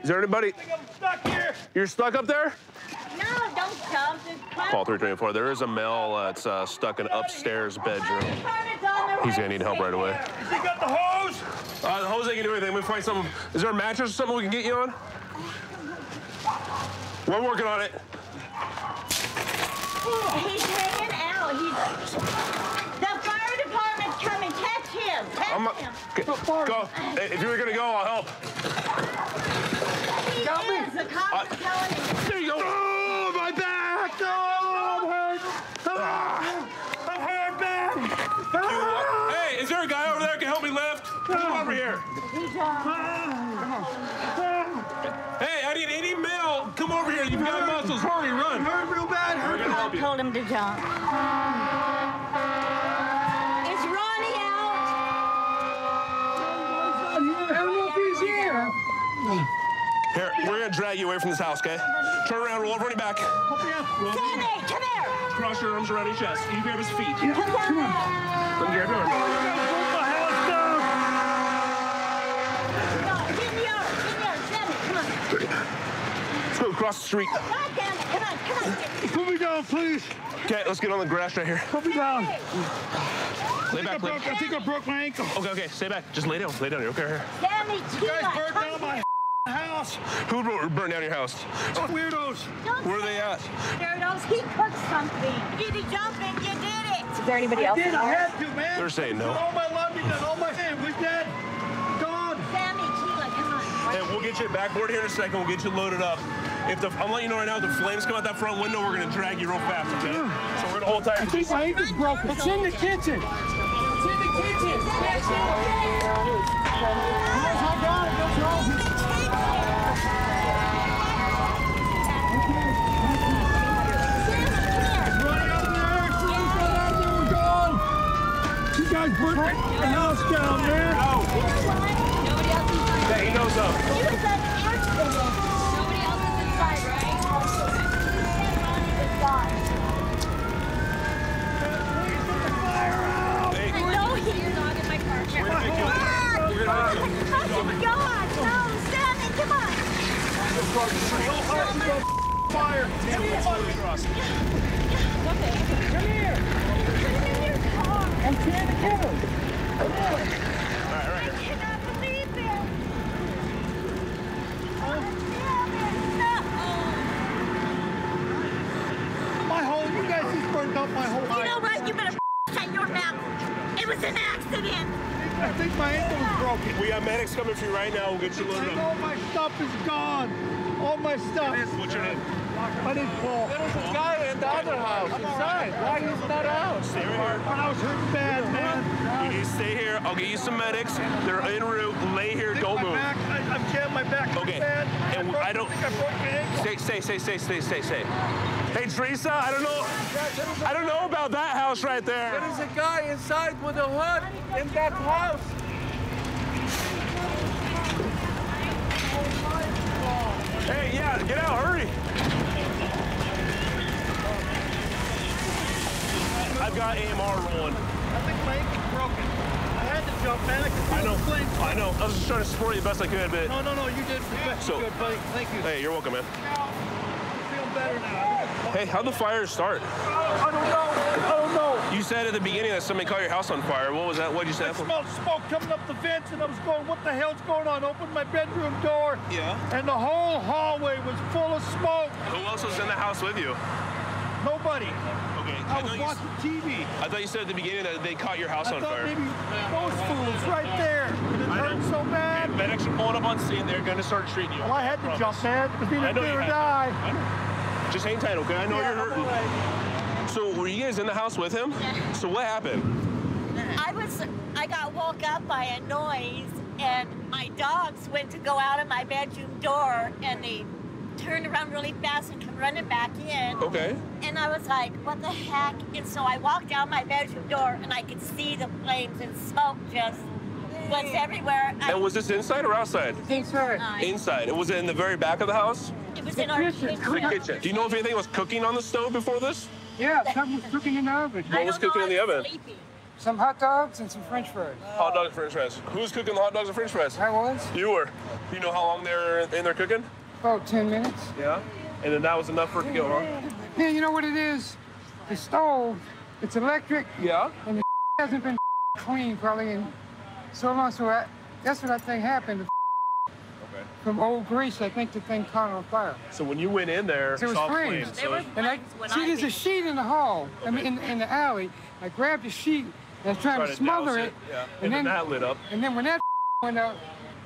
Is there anybody? I'm stuck here. You're stuck up there? No, don't jump. Call 324. There is a male that's stuck in upstairs bedroom. He's gonna need help right away. Has he got the hose? The hose ain't gonna do anything. We find something. Is there a mattress or something we can get you on? We're working on it. He's hanging out. The fire department's coming. Catch him. Catch him. Go. Hey, if you were gonna go, I'll help. He is. The cops are telling him. There you go. Oh, my back. Oh, I'm hurt. I'm hurt bad. Hey, is there a guy over there that can help me lift? Come over here. Hey, I need any male. Come over here. You've got muscles. Hurry, run. Hurt real bad. We're gonna help I you. told him to jump. Is Ronnie out? I don't know if he's here. Here, we're gonna drag you away from this house, okay? Turn around, roll over on your back. Sammy, come here. Cross your arms around your chest. You grab his feet. Come on. Let me grab your arm. Let's go across the street. God damn it. Come on. Put me down, please. Okay, let's get on the grass right here. Put me down. Lay back, I think I broke my ankle. Okay, stay back. Just lay down. Lay down. You're okay here. Sammy, You guys burned down my house. Who burned down your house? Those weirdos. Where are they at? Weirdos, he cooked something. You did jump and you did it. Is there anybody I else did. in I there? had to, man. They're saying no. All my laundry done. All my hand was dead. Gone. Sammy, Keela, come on. Hey, we'll get you backboard here in a second. We'll get you loaded up. I'm letting you know right now, if the flames come out that front window, we're gonna drag you real fast, okay? So we're gonna hold tight. I think my ankle's broken. It's in the kitchen. It's in the kitchen. Yes, I got it. What's wrong? You guys burnt the house down, man. Nobody else is inside. Yeah, he knows up. He was an accident. Nobody else is inside, right? Ronnie was gone. Hey, I know he's not in my car. we're gonna make you. We're gonna make you. Oh, God, no, Sammy, come on. Fire. Okay. Come here. Put him in your car. I'm trying to get him. All right. I cannot believe this. My whole, you guys just burned up my whole You life. know what? You better shut your mouth. It was an accident. I think my ankle was broken. We got medics coming for you right now. We'll get you loaded All up. my stuff is gone. All my stuff. What's your name? My name's Paul. There was a guy in the other house inside. Why he's not out? Stay right here. I was hurting bad, man. You need to stay here. I'll get you some medics. They're en route. Lay here. Don't my move. back, I've jammed my back Okay. bad. And I don't. I think I broke my ankle. Stay. Hey, Teresa, I don't know about that house right there. There is a guy inside with a hood in that house. Hey, yeah, get out, hurry. I've got AMR rolling. I think my ankle's broken. I had to jump, man. I know. I was just trying to support you the best I could, but... No, you did good, buddy. Thank you. Hey, you're welcome, man. I feel better now. Hey, how'd the fire start? I don't know. You said at the beginning that somebody caught your house on fire. What was that? What'd you say? I smelled smoke coming up the vents, and I was going, what the hell's going on? Opened my bedroom door. Yeah. And the whole hallway was full of smoke. Who else was in the house with you? Nobody. Okay. I was watching TV. I thought you said at the beginning that they caught your house on fire. Maybe those fools right there. It hurt so bad. Hey, medics are pulling up on scene. They're going to start treating you. Well, I had to jump, man. It was either do or die. Just hang tight, okay? I know you're hurting. Right. So were you guys in the house with him? Yeah. So what happened? I got woke up by a noise, and my dogs went to go out of my bedroom door, and they turned around really fast and come running back in. Okay. And I was like, what the heck? And so I walked out my bedroom door and I could see the flames and smoke just was everywhere. And was this inside or outside? Inside. Inside. Was it in the very back of the house? It was in our kitchen. The kitchen. Do you know if anything was cooking on the stove before this? Yeah, something was cooking in the oven. What was cooking in the oven? Some hot dogs and some French fries. Hot dogs and French fries. Who's cooking the hot dogs and French fries? I was. You were. You know how long they were in there cooking? About 10 minutes. Yeah. And then that was enough for it to go, huh? Yeah, you know what it is? The stove, it's electric. Yeah. And the hasn't been cleaned probably in so long. So that's what I think happened. Okay. From old grease, I think the thing caught on fire. So when you went in there, There was saw flames. flames. And see, there's a sheet in the hall. I mean, in the alley. I grabbed the sheet and I was trying to smother it. Yeah. And then that lit up. And then when that went out.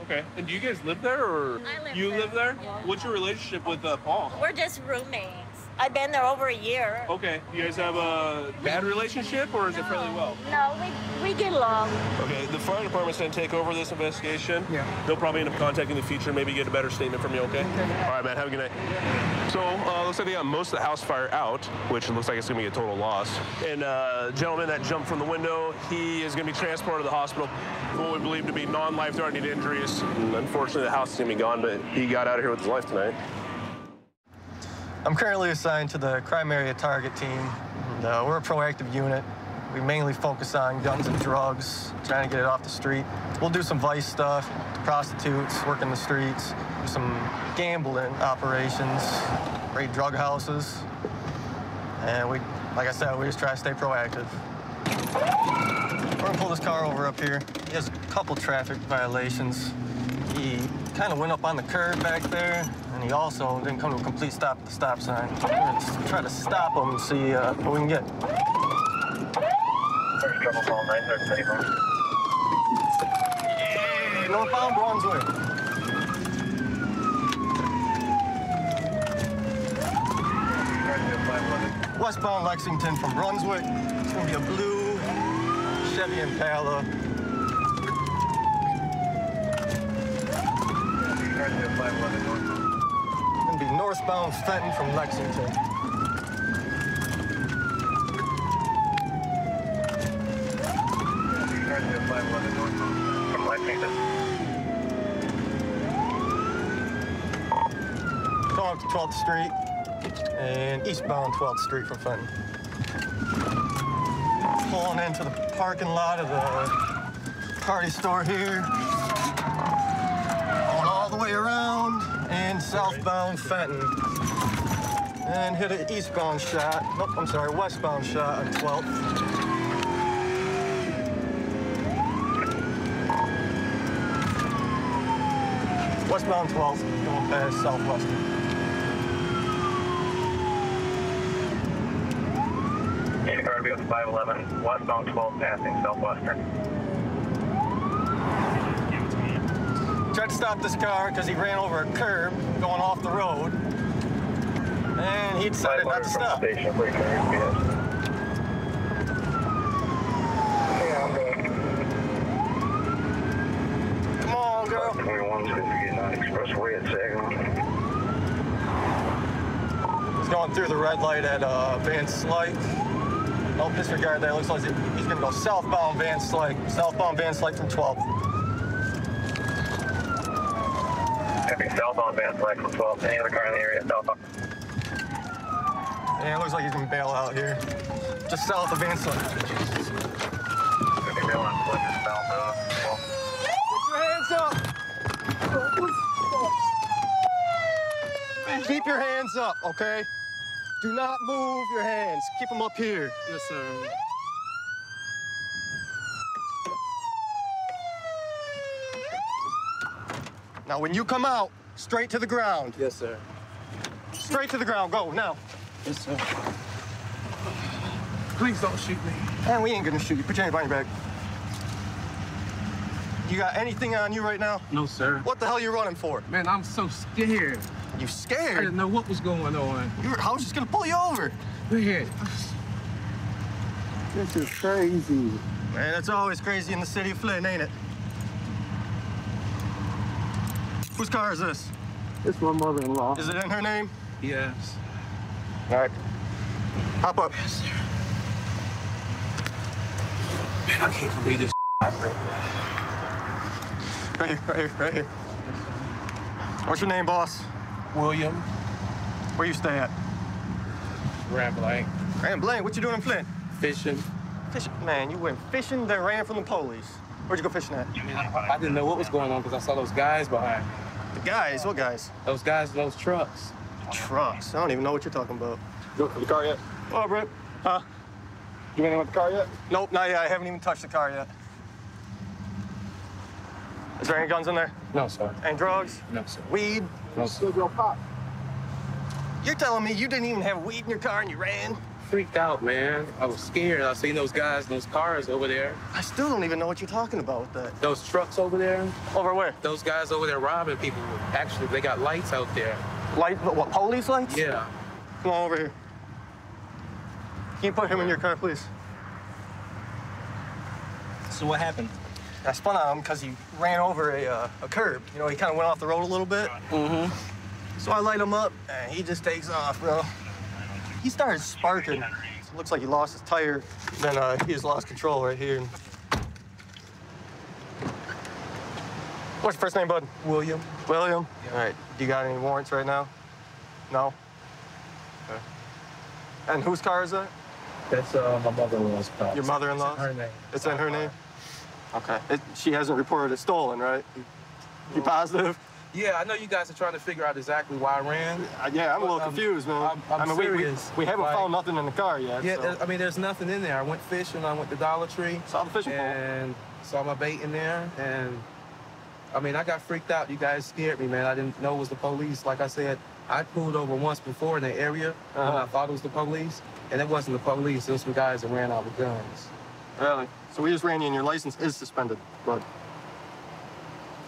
Okay. And do you guys live there, or you live there? What's your relationship with Paul? We're just roommates. I've been there over a year. Okay. You guys have a bad relationship, or is it fairly well? No, we get along. Okay. The fire department's going to take over this investigation. Yeah. They'll probably end up contacting in the future, maybe get a better statement from you, okay? All right, man. Have a good night. So, looks like they got most of the house fire out, which looks like it's going to be a total loss. And gentleman that jumped from the window, he is going to be transported to the hospital for what we believe to be non-life-threatening injuries. And unfortunately, the house is going to be gone, but he got out of here with his life tonight. I'm currently assigned to the crime area target team. And, we're a proactive unit. We mainly focus on guns and drugs, trying to get it off the street. We'll do some vice stuff, prostitutes, work in the streets, do some gambling operations, raid drug houses. And we, like I said, we just try to stay proactive. We're gonna pull this car over up here. He has a couple traffic violations. He kind of went up on the curb back there, and he also didn't come to a complete stop at the stop sign. We're gonna try to stop him and see what we can get. First trouble call 931. Yeah, northbound Brunswick. Westbound Lexington from Brunswick. It's gonna be a blue Chevy Impala. Gonna be northbound Fenton from Lexington. From Lexington. Going up to 12th Street and eastbound 12th Street from Fenton. Pulling into the parking lot of the party store here. Going all the way around and southbound Fenton. And hit an eastbound shot. Nope, I'm sorry, westbound shot on 12th. Westbound 12th, going past Southwestern. Car to be with 511, westbound 12 passing Southwestern. Tried to stop this car because he ran over a curb going off the road. And he decided not to stop. Station, Come on, girl. 21's getting on Expressway at Sagamore. He's going through the red light at Van Slyke. Don't disregard that. Looks like he's going to go southbound Van Slyke. Southbound Van Slyke from 12th. Heavy southbound Van Slyke from 12th. Any other car in the area southbound? Yeah, it looks like he's going to bail out here. Just south of Van Slyke. Heavy bail on Slyke south 12th. Put your hands up. Keep your hands up, okay? Do not move your hands. Keep them up here. Yes, sir. Now, when you come out, straight to the ground. Yes, sir. Straight to the ground. Go, now. Yes, sir. Please don't shoot me. And we ain't gonna shoot you. Put your hand behind your back. You got anything on you right now? No, sir. What the hell are you running for? Man, I'm so scared. You scared? I didn't know what was going on. I was just gonna pull you over. Go ahead. This is crazy. Man, it's always crazy in the city of Flint, ain't it? Whose car is this? It's my mother-in-law. Is it in her name? Yes. All right. Hop up. Yes, sir. Man, I can't believe this. Right here, right here, right here. What's your name, boss? William. Where you stay at? Grand Blanc. Grand Blanc? What you doing in Flint? Fishing. Fishing? Man, you went fishing, then ran from the police. Where'd you go fishing at? I didn't know what was going on because I saw those guys behind. The guys? What guys? Those guys in those trucks. Trucks? I don't even know what you're talking about. You look for the car yet? Oh, Brett. Huh? You anything with the car yet? Nope, not yet. I haven't even touched the car yet. Is there any guns in there? No, sir. Any drugs? No, sir. Weed? No, sir. Still pop. You're telling me you didn't even have weed in your car and you ran? Freaked out, man. I was scared. I seen those guys in those cars over there. I still don't even know what you're talking about with that. Those trucks over there. Over where? Those guys over there robbing people. Actually, they got lights out there. Light? What, police lights? Yeah. Come on over here. Can you put him in your car, please? So what happened? I spun on him because he ran over a curb. You know, he kind of went off the road a little bit. Mm-hmm. So I light him up, and he just takes off, bro. He started sparking. It looks like he lost his tire. Then he just lost control right here. What's your first name, bud? William. William? All right. Do you got any warrants right now? No? Okay. And whose car is that? That's my mother-in-law's car. Your mother-in-law? It's in her name. It's in her name? Okay. She hasn't reported it stolen, right? You positive? Yeah, I know you guys are trying to figure out exactly why I ran. Yeah, I'm a little confused, man. I'm serious. We haven't found nothing in the car yet. Yeah, so. I mean, there's nothing in there. I went fishing. I went to Dollar Tree. Saw the fishing pole. And saw my bait in there. And, I mean, I got freaked out. You guys scared me, man. I didn't know it was the police. Like I said, I pulled over once before in the area when I thought it was the police. And it wasn't the police. It was some guys that ran out with guns. Really? So we just ran you and your license is suspended, but...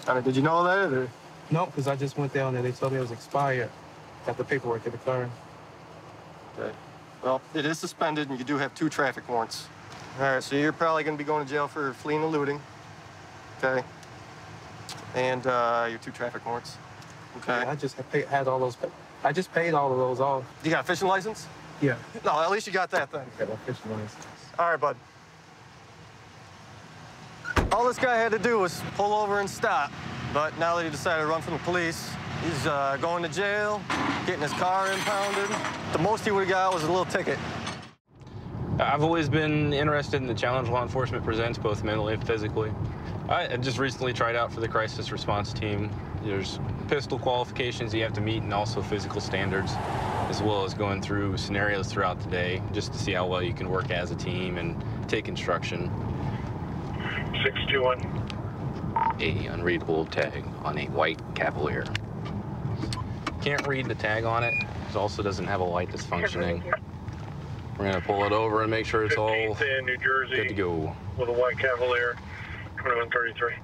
I mean, did you know that, or...? No, because I just went down there. They told me it was expired. Got the paperwork in the car. Okay. Well, it is suspended, and you do have 2 traffic warrants. All right, so you're probably going to be going to jail for fleeing and looting. Okay. And your 2 traffic warrants. Okay. Yeah, I just had all those. I just paid all of those off. You got a fishing license? Yeah. No, at least you got that thing. Got my fishing license. All right, bud. All this guy had to do was pull over and stop. But now that he decided to run from the police, he's going to jail, getting his car impounded. The most he would have got was a little ticket. I've always been interested in the challenge law enforcement presents, both mentally and physically. I just recently tried out for the crisis response team. There's pistol qualifications you have to meet and also physical standards, as well as going through scenarios throughout the day just to see how well you can work as a team and take instruction. 621. A unreadable tag on a white Cavalier. Can't read the tag on it. It also doesn't have a light that's functioning. We're gonna pull it over and make sure it's all in New Jersey good to go. With a white Cavalier, 2133.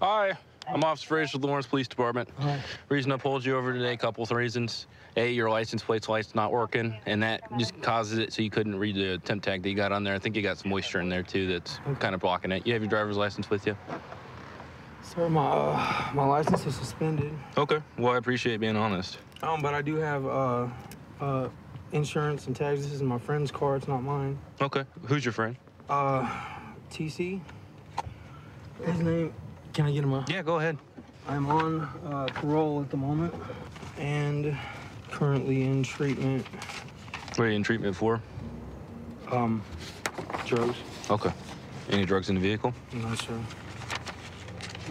Hi, I'm Officer Fraser with the Lawrence Police Department. Reason I pulled you over today, a couple of reasons. A, your license plate's light's not working, and that just causes it so you couldn't read the temp tag that you got on there. I think you got some moisture in there, too, that's kind of blocking it. You have your driver's license with you? Sir, my license is suspended. Okay. Well, I appreciate being honest. But I do have insurance and tags. This is my friend's car. It's not mine. Okay. Who's your friend? TC. His name... Can I get him a... Yeah, go ahead. I'm on parole at the moment and currently in treatment. What are you in treatment for? Drugs. Okay. Any drugs in the vehicle? No, sir.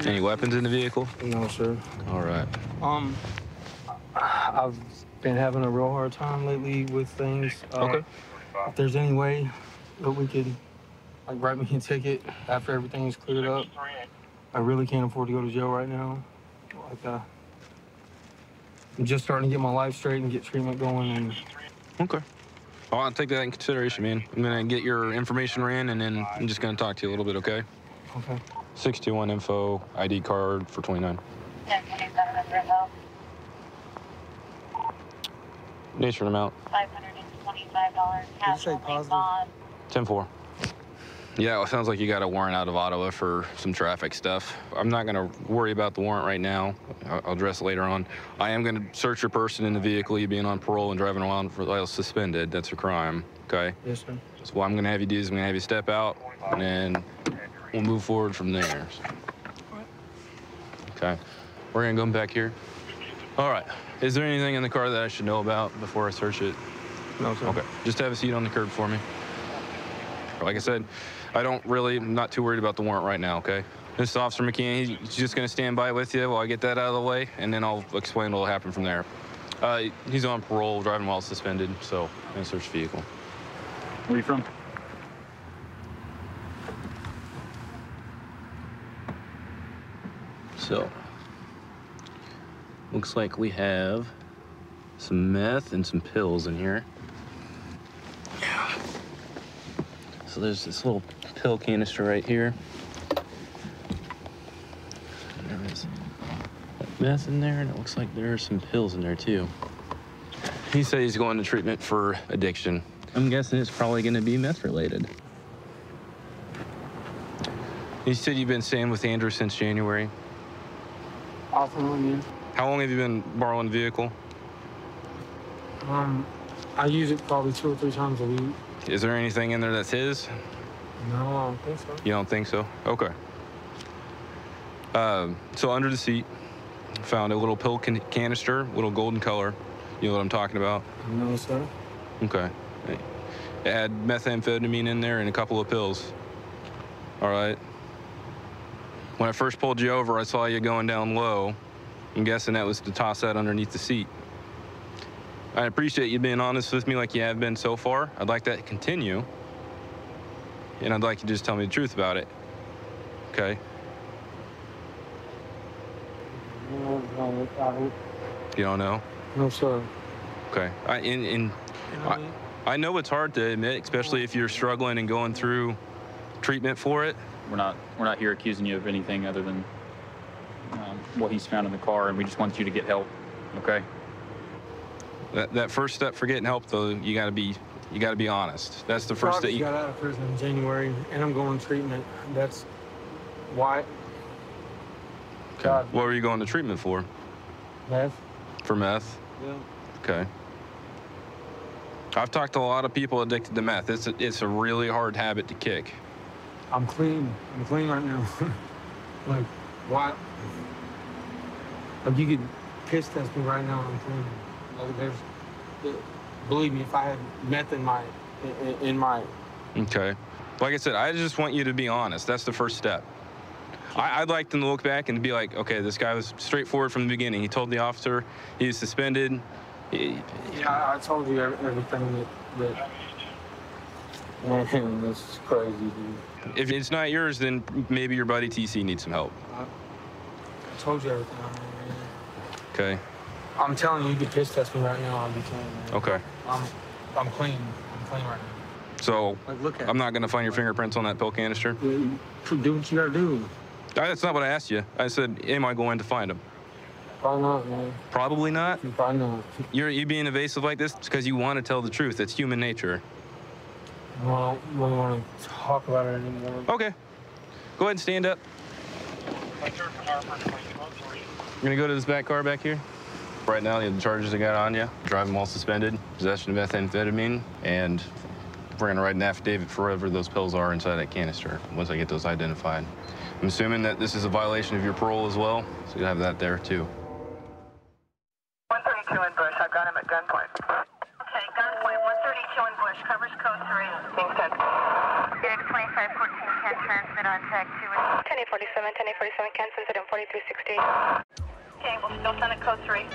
Any weapons in the vehicle? No, sir. All right. I've been having a real hard time lately with things. Okay. If there's any way that we could, like, write me a ticket after everything's cleared up. I really can't afford to go to jail right now. Like, I'm just starting to get my life straight and get treatment going. And Okay. Well, I'll take that in consideration, man. I'm gonna get your information ran, and then I'm just gonna talk to you a little bit, okay? Okay. 621 info, ID card for 29. Nature and amount. 520. $25. Did you say positive? 10-4. Yeah, well, it sounds like you got a warrant out of Ottawa for some traffic stuff. I'm not going to worry about the warrant right now. I'll address it later on. I am going to search your person in the vehicle. You being on parole and driving around while suspended. That's a crime, okay? Yes, sir. So what I'm going to have you do is I'm going to have you step out, and then we'll move forward from there. Okay. We're going to go back here. All right. Is there anything in the car that I should know about before I search it? No, sir. Okay. Just have a seat on the curb for me. Like I said, I'm not too worried about the warrant right now, okay? This is Officer McKeon, he's just gonna stand by with you while I get that out of the way, and then I'll explain what'll happen from there. He's on parole, driving while suspended, so I'm gonna search the vehicle. Where are you from? So, looks like we have some meth and some pills in here. So there's this little pill canister right here. And there is meth in there, and it looks like there are some pills in there too. He said he's going to treatment for addiction. I'm guessing it's probably going to be meth related. You said you've been staying with Andrew since January. Off and on, yeah. How long have you been borrowing the vehicle? I use it probably 2 or 3 times a week. Is there anything in there that's his? No, I don't think so. You don't think so? Okay. So under the seat, found a little pill canister, little golden color. You know what I'm talking about? No, sir. Okay. It had methamphetamine in there and a couple of pills. All right. When I first pulled you over, I saw you going down low. I'm guessing that was to toss that underneath the seat. I appreciate you being honest with me like you have been so far. I'd like that to continue. And I'd like you to just tell me the truth about it. Okay? No, You don't know? no, sir. Okay. I know it's hard to admit, especially if you're struggling and going through treatment for it. We're not here accusing you of anything other than what he's found in the car, and we just want you to get help. Okay? That first step for getting help, though, you gotta be honest. That's the first step. I got out of prison in January, and I'm going to treatment. That's why. Okay. What were you going to treatment for? Meth. For meth? Yeah. Okay. I've talked to a lot of people addicted to meth. It's a really hard habit to kick. I'm clean. I'm clean right now. Like, why? Like, you could piss test me right now. I'm clean. Like, believe me, if I had meth in my. Okay. Like I said, I just want you to be honest. That's the first step. I'd like them to look back and be like, okay, this guy was straightforward from the beginning. He told the officer he was suspended. Yeah, I told you everything that man, that's crazy, dude. If it's not yours, then maybe your buddy TC needs some help. I told you everything. Okay. I'm telling you, you can piss test me right now. I'll be clean, man. Okay. I'm clean. I'm clean right now. So Like, look at I'm not going to find your fingerprints on that pill canister? Do what you gotta do. That's not what I asked you. I said, am I going to find them? Probably not, man. Probably not? Probably not. You being evasive like this because you want to tell the truth. It's human nature. Well, I don't really want to talk about it anymore. Okay. Go ahead and stand up. You're going to go to this back car back here? Right now, the charges I got on you, driving while suspended, possession of methamphetamine, and we're going to write an affidavit for whatever those pills are inside that canister once I get those identified. I'm assuming that this is a violation of your parole as well, so you'll have that there too. 132 in Bush. I've got him at gunpoint. Okay, gunpoint. 132 in Bush. Covers code 3. Being sent. Data 2514 can transmit on tag 2. 1047 can transmit on 4360. Okay, we'll still send it code 3.